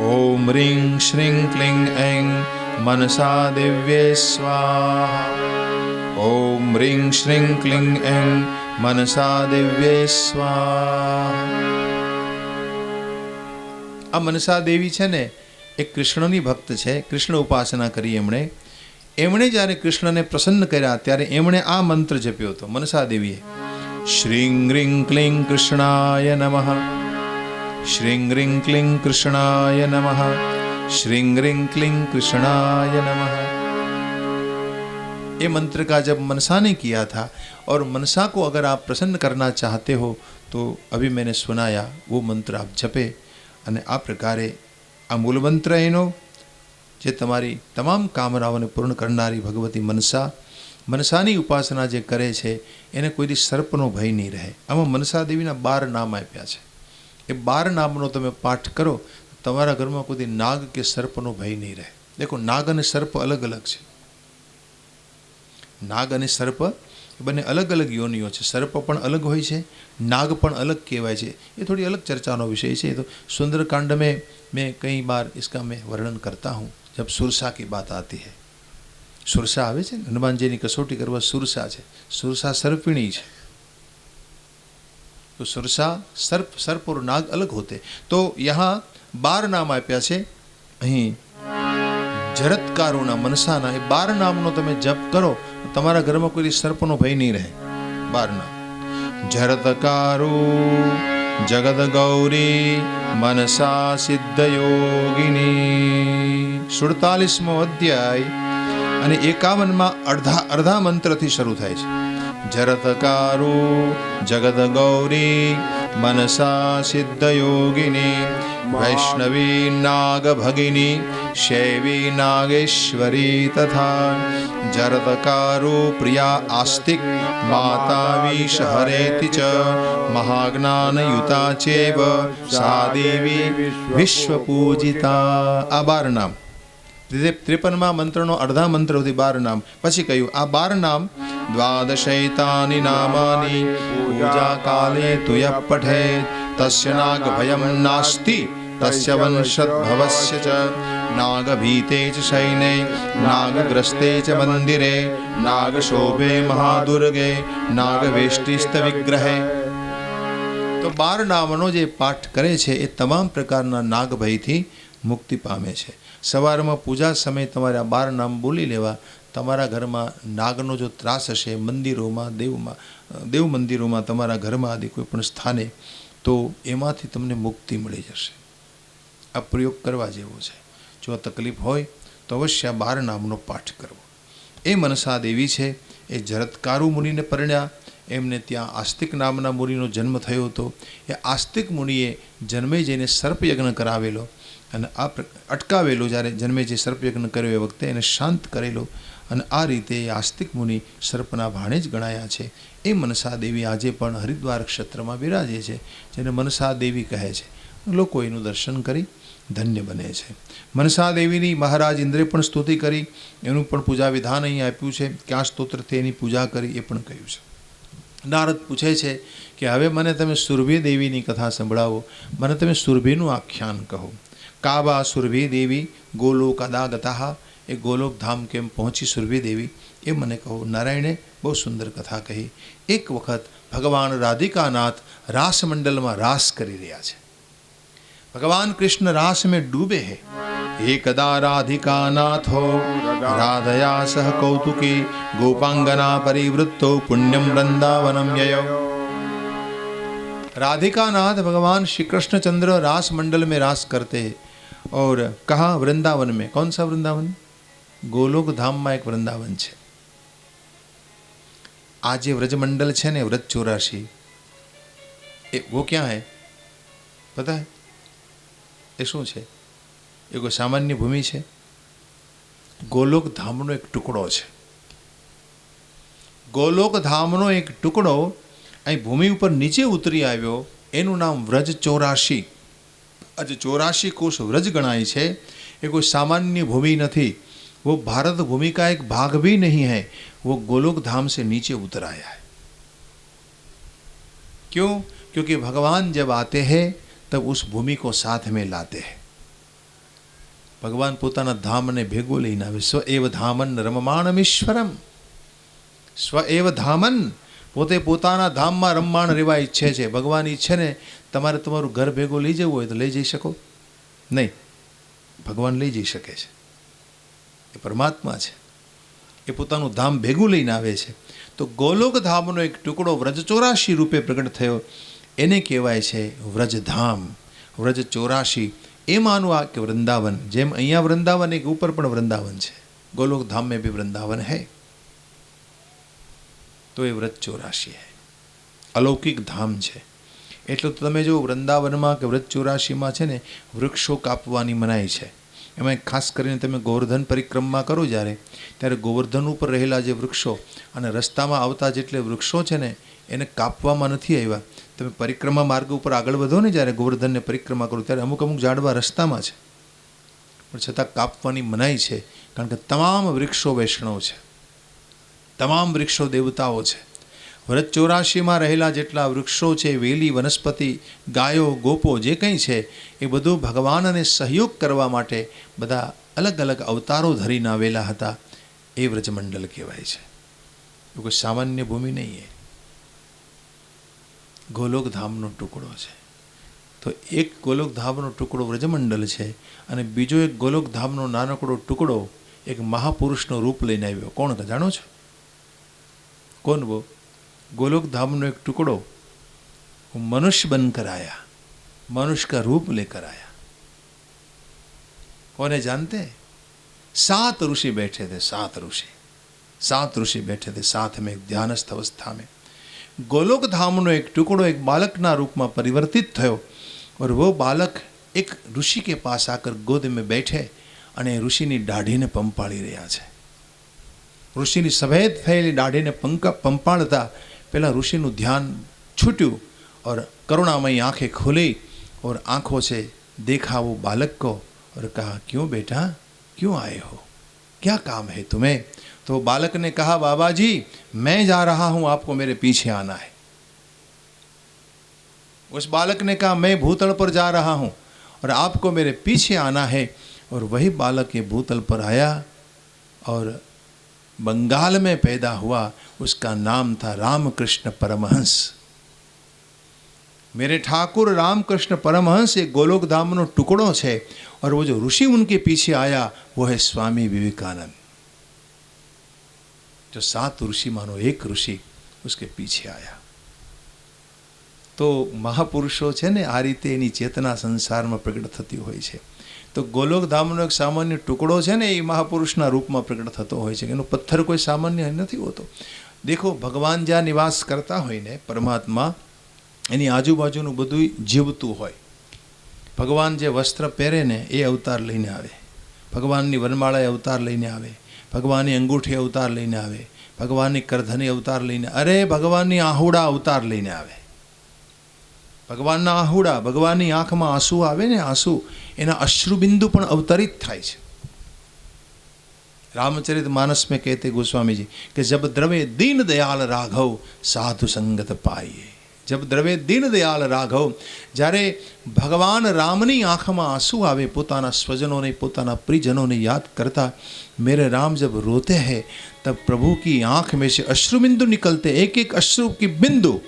ओम ह्रीं श्रीं क्लीं ऐं मनसा देव्ये स्वाहा। ओम ह्रीं श्रीं क्लीं ऐं मनसा देव्ये स्वाहा। आ मनसा देवी छे ने एक कृष्णनी भक्त छे, कृष्ण उपासना करी एमणे ज्यारे कृष्ण ने प्रसन्न कर्या त्यारे एमणे आ मंत्र जप्यो तो मनसा देवीए। श्रीं ह्रीं क्लीं कृष्णाय नमः, श्रीं ह्रीं क्लीं कृष्णाय नमः, श्रीं ह्रीं क्लीं कृष्णाय नमः। ये मंत्र का जब मनसा ने किया था, और मनसा को अगर आप प्रसन्न करना चाहते हो तो अभी मैंने सुनाया वो मंत्र आप जपे। अने आ प्रकारे आ मूल मंत्र एनो जे तमारी तमाम कामनाओं पूर्ण करनारी भगवती मनसानी उपासना जे करे छे एने कोई दी सर्पनो भय नहीं रहे। आमां मनसा देवीना 12 नाम आप्या छे। ए 12 नामनो तमे पाठ करो तमारा घरमां कोई नाग के सर्पनो भय नहीं रहे। देखो नाग अने सर्प अलग अलग छे। नाग अने सर्प बने अलग अलग योनिओ छे। सर्प पण अलग होय छे, नाग पण अलग कहेवाय छे। ये थोड़ी अलग चर्चानो विषय छे। तो सुंदरकांड में मैं कई बार इसका मैं वर्णन करता हूँ जब सुरसा की बात आती है। सुरसा आवे छे, हनुमान जी की कसोटी करवा सुरसा है। सुरसा सर्पिणी है। तो सुरसा सर्प और नाग अलग होते। तो यहाँ 12 नाम आप्या छे। अहीं जरत्कारोना मनसाना ए 12 नामनो तमे जप करो તમારા ઘરમાં કોઈ સર્પનો ભય નહીં રહે. 12 નામ. જરતકારો જગદ ગૌરી મનસા સિદ્ધ યોગિની. 47મો અધ્યાય અને 51માં અડધા મંત્રથી શરૂ થાય છે. જરતકારો જગદ ગૌરી મનસા સિદ્ધ યોગિની વૈષ્ણવી નાગ ભગિની શૈવી નાગેશ્વરી તથા જરતકારો પ્રિયા આસ્તિક માતા વિષ હરેતિ ચ મહાજ્ઞાનયુતા ચેવ સા દેવી વિશ્વપૂજિતા. આ 12 નામ. 53માં મંત્રનો અડધા મંત્રોથી 12 નામ. પછી કહ્યું આ 12 નામ દ્વાદશૈતાની નામાની પૂજા કાલે તુય પઠેત તસ્ય નાગ ભયમ નાસ્તિ તસ્ય વંશદ્ભવસ્ય ચ નાગભીતે ચ શૈને નાગગ્રસ્તે ચ મંદિરે નાગશોભે મહાદુર્ગે નાગવેષ્ટિસ્ત વિગ્રહે. તો 12 નામનો જે પાઠ કરે છે એ તમામ પ્રકારના નાગભયથી મુક્તિ પામે છે. સવારમાં પૂજા સમયે તમારે આ 12 નામ બોલી લેવા. તમારા ઘરમાં નાગનો જો ત્રાસ હશે, મંદિરોમાં દેવ મંદિરોમાં, તમારા ઘરમાં આદિ કોઈ પણ સ્થાને, તો એમાંથી તમને મુક્તિ મળી જશે. આ પ્રયોગ કરવા જેવો છે. જો આ તકલીફ હોય તો અવશ્ય આ 12 નામનો પાઠ કરવો. એ મનસા દેવી છે, એ જરતકારુ મુનિને પરણ્યા. એમને ત્યાં આસ્તિક નામના મુનિનો જન્મ થયો હતો. એ આસ્તિક મુનિએ જન્મે જઈને સર્પયજ્ઞ કરાવેલો અને આ અટકાવેલો. જ્યારે જન્મે જે સર્પયજ્ઞ કર્યો એ વખતે એને શાંત કરેલો અને આ રીતે આસ્તિક મુનિ સર્પના ભાણે જ ગણાયા છે. એ મનસા દેવી આજે પણ હરિદ્વાર ક્ષેત્રમાં બિરાજે છે, જેને મનસા દેવી કહે છે. લોકો એનું દર્શન કરી ધન્ય બને છે. મનસા દેવીની મહારાજ ઇન્દ્રે પણ સ્તુતિ કરી. એનું પણ પૂજા વિધાન અહીં આપ્યું છે. ક્યાં સ્તોત્રથી એની પૂજા કરી એ પણ કહ્યું છે. નારદ પૂછે છે કે હવે મને તમે સુરભી દેવીની કથા સંભળાવો. મને તમે સુરભીનું આખ્યાન કહો. કાબા સુરભી દેવી ગોલોકદા ગતા. એ ગોલોક ધામ કેમ પહોંચી સુરભી દેવી એ મને કહો. નારાયણે બહુ સુંદર કથા કહી. એક વખત ભગવાન રાધિકાનાથ રાસમંડલમાં રાસ કરી રહ્યા છે. ભગવાન કૃષ્ણ રાસ में डूबे हैं. एकदा राधिकानाथो राधया सह कौतुकी गोपांगना परिवृत्तो पुण्यम वृंदावनम ययो. राधिकानाथ भगवान श्री कृष्णचंद्र रास मंडल में रास करते हैं. और कहाँ? वृंदावन में. कौन सा वृंदावन? गोलोक धाम में एक वृंदावन है. आज ये व्रजमंडल है ने व्रज 84 वो क्या है पता है? એ શું છે? એ કોઈ સામાન્ય ભૂમિ છે? ગોલોક ધામનો એક ટુકડો છે. ગોલોક ધામનો એક ટુકડો અહીં ભૂમિ ઉપર નીચે ઉતરી આવ્યો. એનું નામ વ્રજ 84. આજે 84 કોષ વ્રજ ગણાય છે. એ કોઈ સામાન્ય ભૂમિ નથી. वो भारत भूमि का एक भाग भी नहीं है. वो गोलोक धाम से नीचे उतर आया है. क्यों? क्योंकि भगवान जब आते हैं तब उस भूमि को साथ में लाते हैं. भगवान પોતાના ધામને ભેગો લઈને આવે. સ્વ એવ ધામન રમમાણમીશ્વરમ. સ્વ એવ ધામન. પોતે પોતાના ધામમાં રમમાણ રહેવા ઈચ્છે છે. ભગવાન ઈચ્છે ને તમારે તમારું ઘર ભેગો લઈ જવું હોય તો લઈ જઈ શકો નહીં. ભગવાન લઈ જઈ શકે છે. એ પરમાત્મા છે. એ પોતાનું ધામ ભેગું લઈને આવે છે. તો ગોલોક ધામનો એક ટુકડો વ્રજ 84 રૂપે પ્રગટ થયો. એને કહેવાય છે વ્રજધામ. વ્રજ 84 એ માનું આ કે વૃંદાવન. જેમ અહીંયા વૃંદાવન એક ઉપર પણ વૃંદાવન છે. गोलोक धाम में भी वृंदावन है. तो ये व्रज 84 है. अलौकिक धाम છે. એટલે તો તમે જો વૃંદાવનમાં કે વ્રજ 84માં છે ને વૃક્ષો કાપવાની મનાઈ છે. એમાં ખાસ કરીને તમે ગોવર્ધન પરિક્રમા કરો ત્યારે ગોવર્ધન ઉપર રહેલા જે વૃક્ષો અને રસ્તામાં આવતા જેટલે વૃક્ષો છે ને એને કાપવામાં નથી આવ્યા. તમે પરિક્રમા માર્ગ ઉપર આગળ વધો ને જ્યારે ગોવર્ધનને પરિક્રમા કરો ત્યારે અમુક ઝાડવા રસ્તામાં છે, પણ છતાં કાપવાની મનાઈ છે. કારણ કે તમામ વૃક્ષો વૈષ્ણવ છે, તમામ વૃક્ષો દેવતાઓ છે. વ્રજ 84માં રહેલા જેટલા વૃક્ષો છે, વેલી વનસ્પતિ, ગાયો ગોપો જે કંઈ છે એ બધું ભગવાનને સહયોગ કરવા માટે બધા અલગ અલગ અવતારો ધરીને આવેલા હતા. એ વ્રજમંડલ કહેવાય છે. એ કોઈ સામાન્ય ભૂમિ નહીં એ ગોલોકધામનો ટુકડો છે. તો એક ગોલોકધામનો ટુકડો વ્રજમંડલ છે અને બીજો એક ગોલોકધામનો નાનકડો ટુકડો એક મહાપુરુષનો રૂપ લઈને આવ્યો. કોણ જાણો છો? कौन वो? गोलोक धाम नो एक टुकड़ो वो मनुष्य बनकर आया, मनुष्य का रूप लेकर आया। कौन है जानते हैं? 7 ऋषि बैठे थे, 7 ऋषि बैठे थे साथ में ध्यानस्थ अवस्था में। गोलोक धाम नो एक टुकड़ो एक बालकना रूप में परिवर्तित थयो और वो बालक एक ऋषि के पास आकर गोद में बैठे અને ઋષિની દાઢીને પંપાળી રહ્યા છે। ઋષિની સફેદ થયેલી દાઢીને પંપાળતા પહેલાં ऋषिનું ध्यान छूट्યું और करुणामयी आंखें खुली और आंखों से देखा वो बालक को और कहा, क्यों बेटा, क्यों आए हो, क्या काम है तुम्हें? तो बालक ने कहा, बाबा जी मैं जा रहा हूँ, आपको मेरे पीछे आना है। उस बालक ने कहा, मैं भूतल पर जा रहा हूँ और आपको मेरे पीछे आना है। और वही बालक ये भूतल पर आया और बंगाल में पैदा हुआ। उसका नाम था रामकृष्ण परमहंस। मेरे ठाकुर रामकृष्ण परमहंस एक गोलोक धाम नो टुकड़ो है और वो जो ऋषि उनके पीछे आया वो है स्वामी विवेकानंद। जो 7 ऋषि मानो एक ऋषि उसके पीछे आया। तो महापुरुषो है ने आ रीते एनी चेतना संसार में प्रकट थती होय छे। तो गोलोक धामनो एक सामान्य टुकड़ो है ने ये महापुरुषना रूप में प्रकट थतो होय छे। एनो पत्थर कोई सामान्य नहीं होतो। देखो भगवान ज्यां निवास करता होय ने परमात्मा एनी आजूबाजूनुं बधुं जीवतुं होय। भगवान जे वस्त्र पहेरे ने ए अवतार लईने आवे, भगवाननी वनमाळा अवतार लईने आवे, भगवाननी अंगूठी अवतार लईने आवे, भगवाननी करधनी अवतार लईने, अरे भगवाननी आहुड़ा अवतार लईने आवे। भगवानना आहुड़ा, भगवाननी आँख में आंसू आवे ने आंसू एना अश्रुबिंदु पण अवतरित थाय छे। रामचरित मानस में कहते गोस्वामी जी कि जब द्रवे दीन दयाल राघव साधु संगत पाइए। जब द्रवे दीन दयाल राघव, जारे भगवान रामनी आँख में आंसू आवे, पोताना स्वजनों ने पोताना प्रियजनों ने याद करता, मेरे राम जब रोते हैं तब प्रभु की आँख में से अश्रुबिंदु निकलते, एक एक अश्रु की बिंदु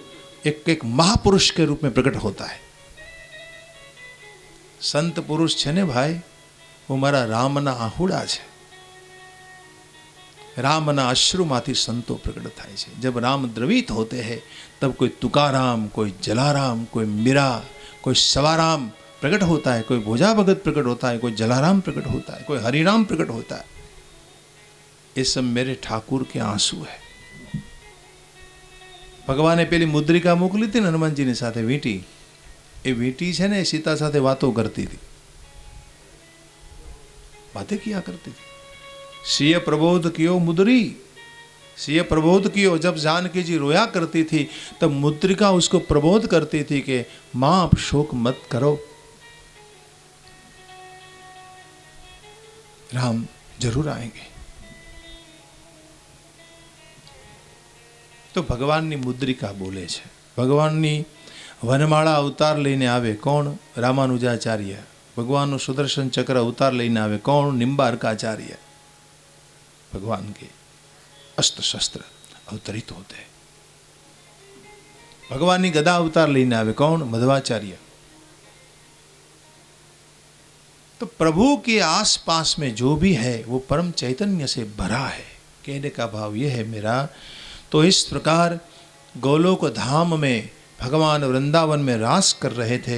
एक एक महापुरुष के रूप में प्रकट होता है। संत पुरुष छे ने भाई वो मारा रामना आहुड़ा छे। रामना अश्रु माथी संतो प्रकट थाय छे। जब राम द्रवित होते हैं तब कोई तुकाराम, कोई जलाराम, कोई मीरा, कोई सवाराम प्रकट होता है, कोई भोजा भगत प्रकट होता है, कोई जलाराम प्रकट होता है, कोई हरिराम प्रकट होता है। ये सब मेरे ठाकुर के आंसू है। भगवाने पेली मुद्रिका मोकली थी हनुमानजी ने साथे वींटी, ए वींटी है ने सीता साथे वातो करती थी, बातें किया करती थी। सिय प्रबोध कियो मुद्री, सिय प्रबोध कियो। जब जानकी जी रोया करती थी तब मुद्रिका उसको प्रबोध करती थी कि मां आप शोक मत करो, राम जरूर आएंगे। तो भगवाननी मुद्रिका बोले छे। भगवाननी वनमाळा अवतार लईने आवे कोण? रामानुजाचार्य। भगवानનું सुदर्शन चक्र अवतार लईने आवे कोण? निम्बार्काचार्य। भगवान के अस्त्र शस्त्र अवतरित होते हैं। भगवान की गदा अवतार लेने आवे कौन? मध्वाचार्य। तो प्रभु के आसपास में जो भी है वो परम चैतन्य से भरा है। कहने का भाव ये है मेरा। तो इस प्रकार गोलोक धाम में भगवान वृंदावन में रास कर रहे थे।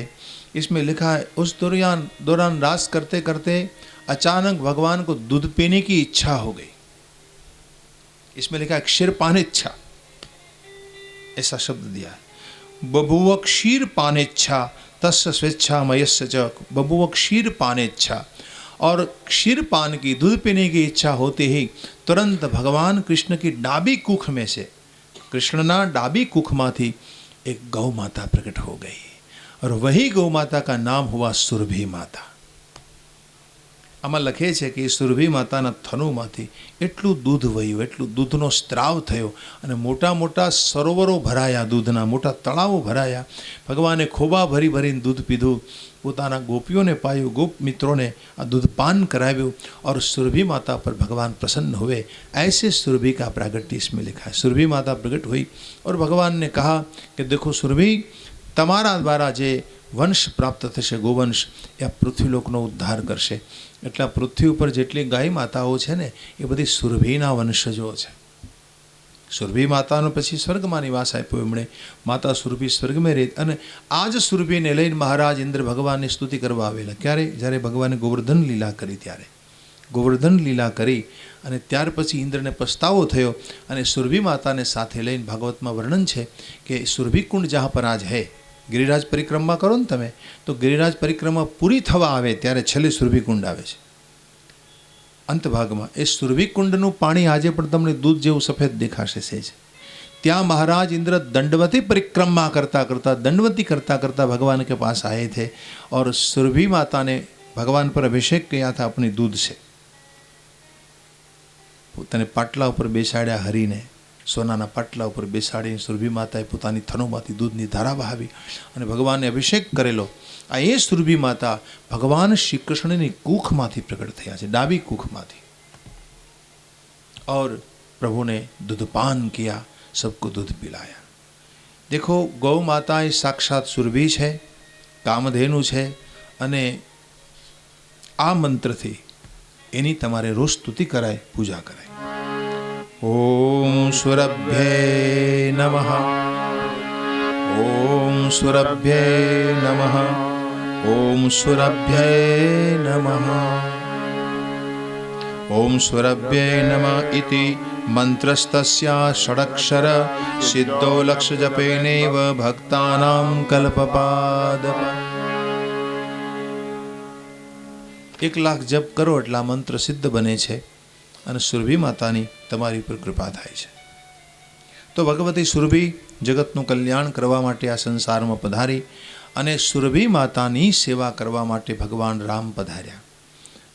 इसमें लिखा है उस दौरान रास करते करते अचानक भगवान को दूध पीने की इच्छा हो गई। इसमें लिखा है क्षीर पानेच्छा, ऐसा शब्द दिया है। बभुव क्षीर पानेच्छा तस्य स्वेच्छा मयस्य च। बभुव क्षीर पानेच्छा, और क्षीर पान की, दूध पीने की इच्छा होते ही तुरंत भगवान कृष्ण की डाबी कुख में से, कृष्णना डाबी कुख माथी एक गौ माता प्रकट हो गई, और वही गौ माता का नाम हुआ सुरभि माता। आमां लखे छे कि सुरभि माताना थनुमांथी एटલું दूध वह्યું, एटલું दूधનો સ્ત્રાવ થયો અને મોટા મોટા સરોવરો ભરાયા, दूधना मोटा तळावो भराया। भगवाने खोबा भरी भरीने दूध पीधું, પોતાના ગોપીઓને પાયું, गोप मित्रों ने आ दूध पान कराव्યું, और सुरभि माता पर भगवान प्रसन्न हुए। ऐसे सुरभि का प्रागट्य इसमें लिखा है। सुरभि माता प्रकट हुई और भगवान ने कहा कि देखो सुरभि, तमारा द्वारा जे वंश प्राप्त थशे, गोवंश, या पृथ्वीलोकनो उद्धार करशे। एटला पृथ्वी पर जेटली गाय माताओं छे ने ए बधी सुरभिना वंशजो छे। સુરભી માતાનો પછી સ્વર્ગમાં નિવાસ આપ્યો એમણે. માતા સુરભી સ્વર્ગમાં રહી અને આ જ સુરભીને લઈને મહારાજ ઇન્દ્ર ભગવાનની સ્તુતિ કરવા આવેલા. ક્યારે? જ્યારે ભગવાને ગોવર્ધન લીલા કરી ત્યારે. ગોવર્ધન લીલા કરી અને ત્યાર પછી ઇન્દ્રને પસ્તાવો થયો અને સુરભી માતાને સાથે લઈને ભાગવતમાં વર્ણન છે કે સુરભી કુંડ જहाँ પર આજ હૈ, ગિરિરાજ પરિક્રમા કરો ને તમે તો ગિરિરાજ પરિક્રમા પૂરી થવા આવે ત્યારે છેલ્લે સુરભી કુંડ આવે છે અંતભાગમાં. એ સુરભી કુંડનું પાણી આજે પણ તમને દૂધ જેવું સફેદ દેખાશે છે. ત્યાં મહારાજ ઇન્દ્ર दंडवती परिक्रमा दंडवती करता करता भगवान के पास आए थे और सुरभि माता ने भगवान पर अभिषेक किया था अपनी दूध से. પોતાને પાટલા ઉપર બેસાડ્યા હરીને, સોનાના પાટલા ઉપર બેસાડીને સુરભી માતાએ પોતાની થનોમાંથી દૂધની ધારા વહાવી અને ભગવાનને અભિષેક કરેલો. આ એ સુરભી માતા ભગવાન શ્રી કૃષ્ણની કૂખમાંથી પ્રગટ થયા છે, ડાબી કૂખમાંથી. और प्रभु ने दूधपान किया, सबको दूध पिलाया. देखो गौ माता એ સાક્ષાત સુરભી છે, કામધેનુ છે અને આ મંત્રથી એની તમારે રોજ સ્તુતિ કરાય, પૂજા કરાય. ઓમ સુરભ્યે નમઃ, ઓમ સુરભ્યે નમઃ, ઓમ સુરભ્યે નમઃ, ઓમ સુરભ્યે નમઃ ઇતિ મંત્રસ્તસ્યા ષડક્ષર સિદ્ધો લક્ષ જપેનેવ ભક્તાનાં કલ્પપાદ. 1,00,000 જપ કરો એટલે આ મંત્ર સિદ્ધ બને છે અને સુરભી માતાની તમારી ઉપર કૃપા થાય છે. તો ભગવતી સુરભી જગતનું કલ્યાણ કરવા માટે આ સંસારમાં પધારી અને સુરભી માતાની સેવા કરવા માટે ભગવાન રામ પધાર્યા.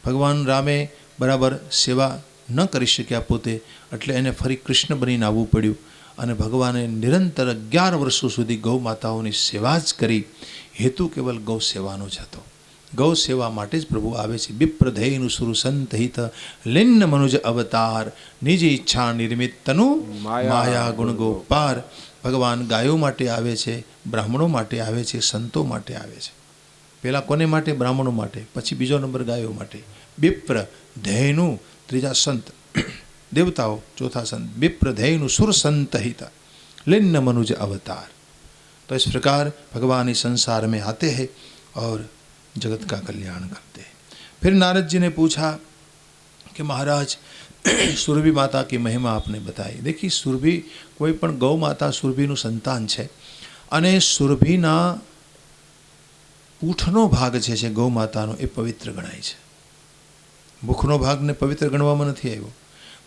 ભગવાન રામે બરાબર સેવા ન કરી શક્યા પોતે, એટલે એને ફરી કૃષ્ણ બનીને આવવું પડ્યું અને ભગવાને નિરંતર 11 વર્ષો સુધી ગૌ માતાઓની સેવા જ કરી. હેતુ કેવલ ગૌ સેવાનો જ હતો. ગૌ સેવા માટે જ પ્રભુ આવે છે. વિપ્રધેયનું સુરુ સંતહિત લિન્ન મનુજ અવતાર નિજ ઈચ્છા નિર્મિત તનુ માયા ગુણ ગોપાર. ભગવાન ગાયો માટે આવે છે, બ્રાહ્મણો માટે આવે છે, સંતો માટે આવે છે. પહેલાં કોને માટે? બ્રાહ્મણો માટે, પછી બીજો નંબર ગાયો માટે. વિપ્ર ધેયનું ત્રીજા સંત, देवताओं चौथा संत. विप्रधेयनु सुर संतहित लिन्न मनुज अवतार. तो इस प्रकार भगवान इस संसार में आते हैं और जगत का कल्याण करते हैं. फिर नारद जी ने पूछा कि महाराज सुरभि माता की महिमा आपने बताई. देखिए सुरभि कोई पण गौ माता सुरभिનું સંતાન છે અને સુરભિના પૂંછનો ભાગ છે ગૌ માતાનો એ પવિત્ર ગણાય છે. મુખનો ભાગને પવિત્ર ગણવામાં નથી આવ્યો,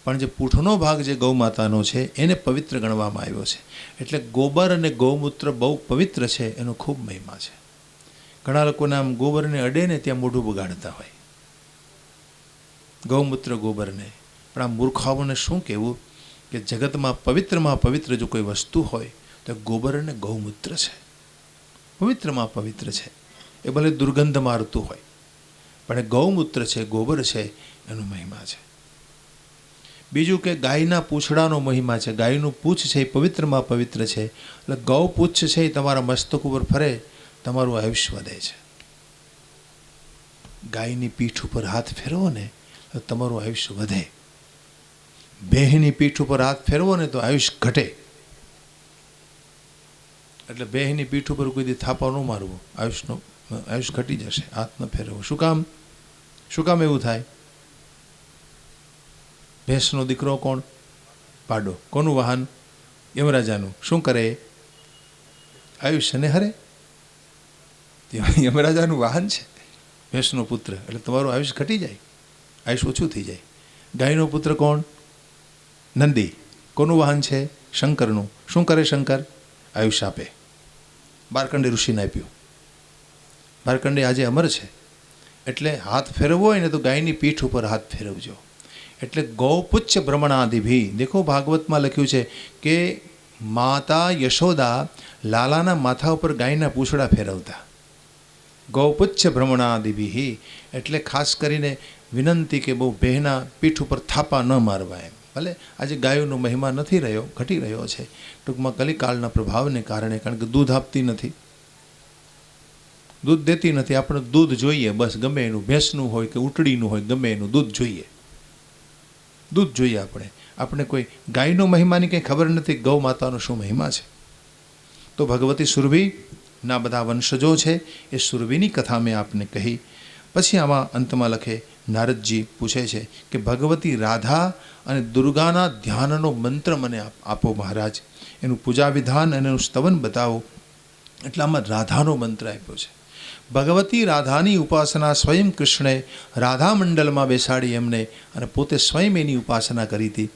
પણ જે પૂંછનો ભાગ જે ગૌ માતાનો છે એને પવિત્ર ગણવામાં આવ્યો છે. એટલે ગોબર અને ગૌમૂત્ર બહુ પવિત્ર છે, એનો ખૂબ મહિમા છે. ઘણા લોકોને આમ ગોબરને અડે ને ત્યાં મોઢું બગાડતા હોય, ગૌમૂત્ર ગોબરને. પણ આ મૂર્ખાઓને શું કહેવું કે જગતમાં પવિત્રમાં પવિત્ર જો કોઈ વસ્તુ હોય તો ગોબર અને ગૌમૂત્ર છે. પવિત્રમાં પવિત્ર છે, એ ભલે દુર્ગંધ મારતું હોય પણ એ ગૌમૂત્ર છે, ગોબર છે, એનો મહિમા છે. બીજું કે ગાયના પૂંછડાનો મહિમા છે. ગાયનું પૂંછ છે એ પવિત્રમાં પવિત્ર છે. એટલે ગૌ પૂંછ છે એ તમારા મસ્તક ઉપર ફરે, તમારું આયુષ્ય વધે છે. ગાયની પીઠ ઉપર હાથ ફેરવો ને તો તમારું આયુષ્ય વધે. ભેંસની પીઠ ઉપર હાથ ફેરવો ને તો આયુષ્ય ઘટે. એટલે ભેંસની પીઠ ઉપર કોઈ દી થાપા ન મારવો, આયુષ્ય ઘટી જશે. હાથ ન ફેરવો. શું કામ? શું કામ એવું થાય? ભેંસનો દીકરો કોણ? પાડો. કોનું વાહન? યમરાજાનું. શું કરે? આયુષ્યને હરે. યમરાજાનું વાહન છે ભેંસનો પુત્ર, એટલે તમારું આયુષ્ય ઘટી જાય, આયુષ્ય ઓછું થઈ જાય. ગાયનો પુત્ર કોણ? નંદી. કોનું વાહન છે? શંકરનું. શું કરે શંકર? આયુષ્ય આપે. બારકંડે ઋષિને આપ્યું. બારકંડે આજે અમર છે. એટલે હાથ ફેરવો હોય ને તો ગાયની પીઠ ઉપર હાથ ફેરવજો. એટલે ગૌપુચ્છ ભ્રમણાદિભી. દેખો ભાગવતમાં લખ્યું છે કે માતા યશોદા લાલાના માથા ઉપર ગાયના પૂંછડા ફેરવતા. ગૌપુચ્છ ભ્રમણાદિભી એટલે ખાસ કરીને વિનંતી કે બહુ બહેના પીઠ ઉપર થાપા ન મારવા એમ. ભલે આજે ગાયોનો મહિમા નથી રહ્યો, ઘટી રહ્યો છે ટૂંકમાં કલિકાળના પ્રભાવને કારણે, કારણ કે દૂધ આપતી નથી, દૂધ દેતી નથી. આપણે દૂધ જોઈએ, બસ ગમે એનું, ભેંસનું હોય કે ઉટડીનું હોય, ગમે એનું દૂધ જોઈએ, દૂધ જોઈએ આપણે. આપણે કોઈ ગાયનો મહિમાની કંઈ ખબર નથી, ગૌ માતાનો શું મહિમા છે. તો ભગવતી સુરભીના બધા વંશજો છે એ સુરભીની કથા મેં આપને કહી. પછી આમાં અંતમાં લખે, નારદજી પૂછે છે કે ભગવતી રાધા અને દુર્ગાના ધ્યાનનો મંત્ર મને આપો મહારાજ, એનું પૂજા વિધાન અને એનું સ્તવન બતાવો. એટલામાં રાધાનો મંત્ર આપ્યો છે. ભગવતી રાધાની ઉપાસના સ્વયં કૃષ્ણે રાધા મંડળમાં બેસાડી એમને અને પોતે સ્વયં એની ઉપાસના કરી હતી.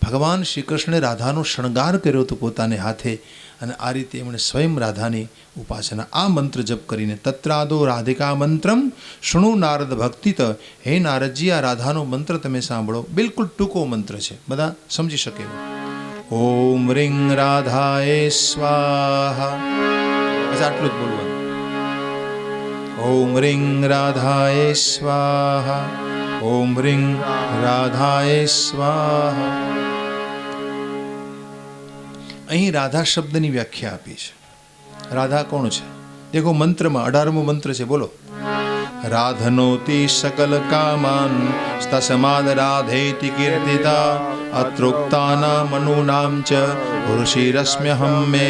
ભગવાન શ્રી કૃષ્ણે રાધાનો શણગાર કર્યો હતો પોતાને હાથે, અને આ રીતે એમણે સ્વયં રાધાની ઉપાસના આ મંત્ર જપ કરીને, તત્રાદો રાધિકા મંત્રમ શૃણુ નારદ ભક્તિત. હે નારદજી, આ રાધાનો મંત્ર તમે સાંભળો. બિલકુલ ટૂંકો મંત્ર છે, બધા સમજી શકે એવો. ઓમ રીંગ રાધાએ સ્વાહા, બસ આટલું જ બોલવાનું. ઓમ રીંગ રાધાએ સ્વાહા, ઓમ રીંગ રાધાએ સ્વાહા. અહીં રાધા શબ્દની વ્યાખ્યા આપી છે. રાધા કોણ છે? દેખો મંત્રમાં 18મો મંત્ર છે, બોલો. રાધનોતિ સકલ કામાન તસ્માદ રાધેતિ કીર્તિતા અત્રોક્તાના મનુનામ ચ ઋષિરસ્મ્યહમ મે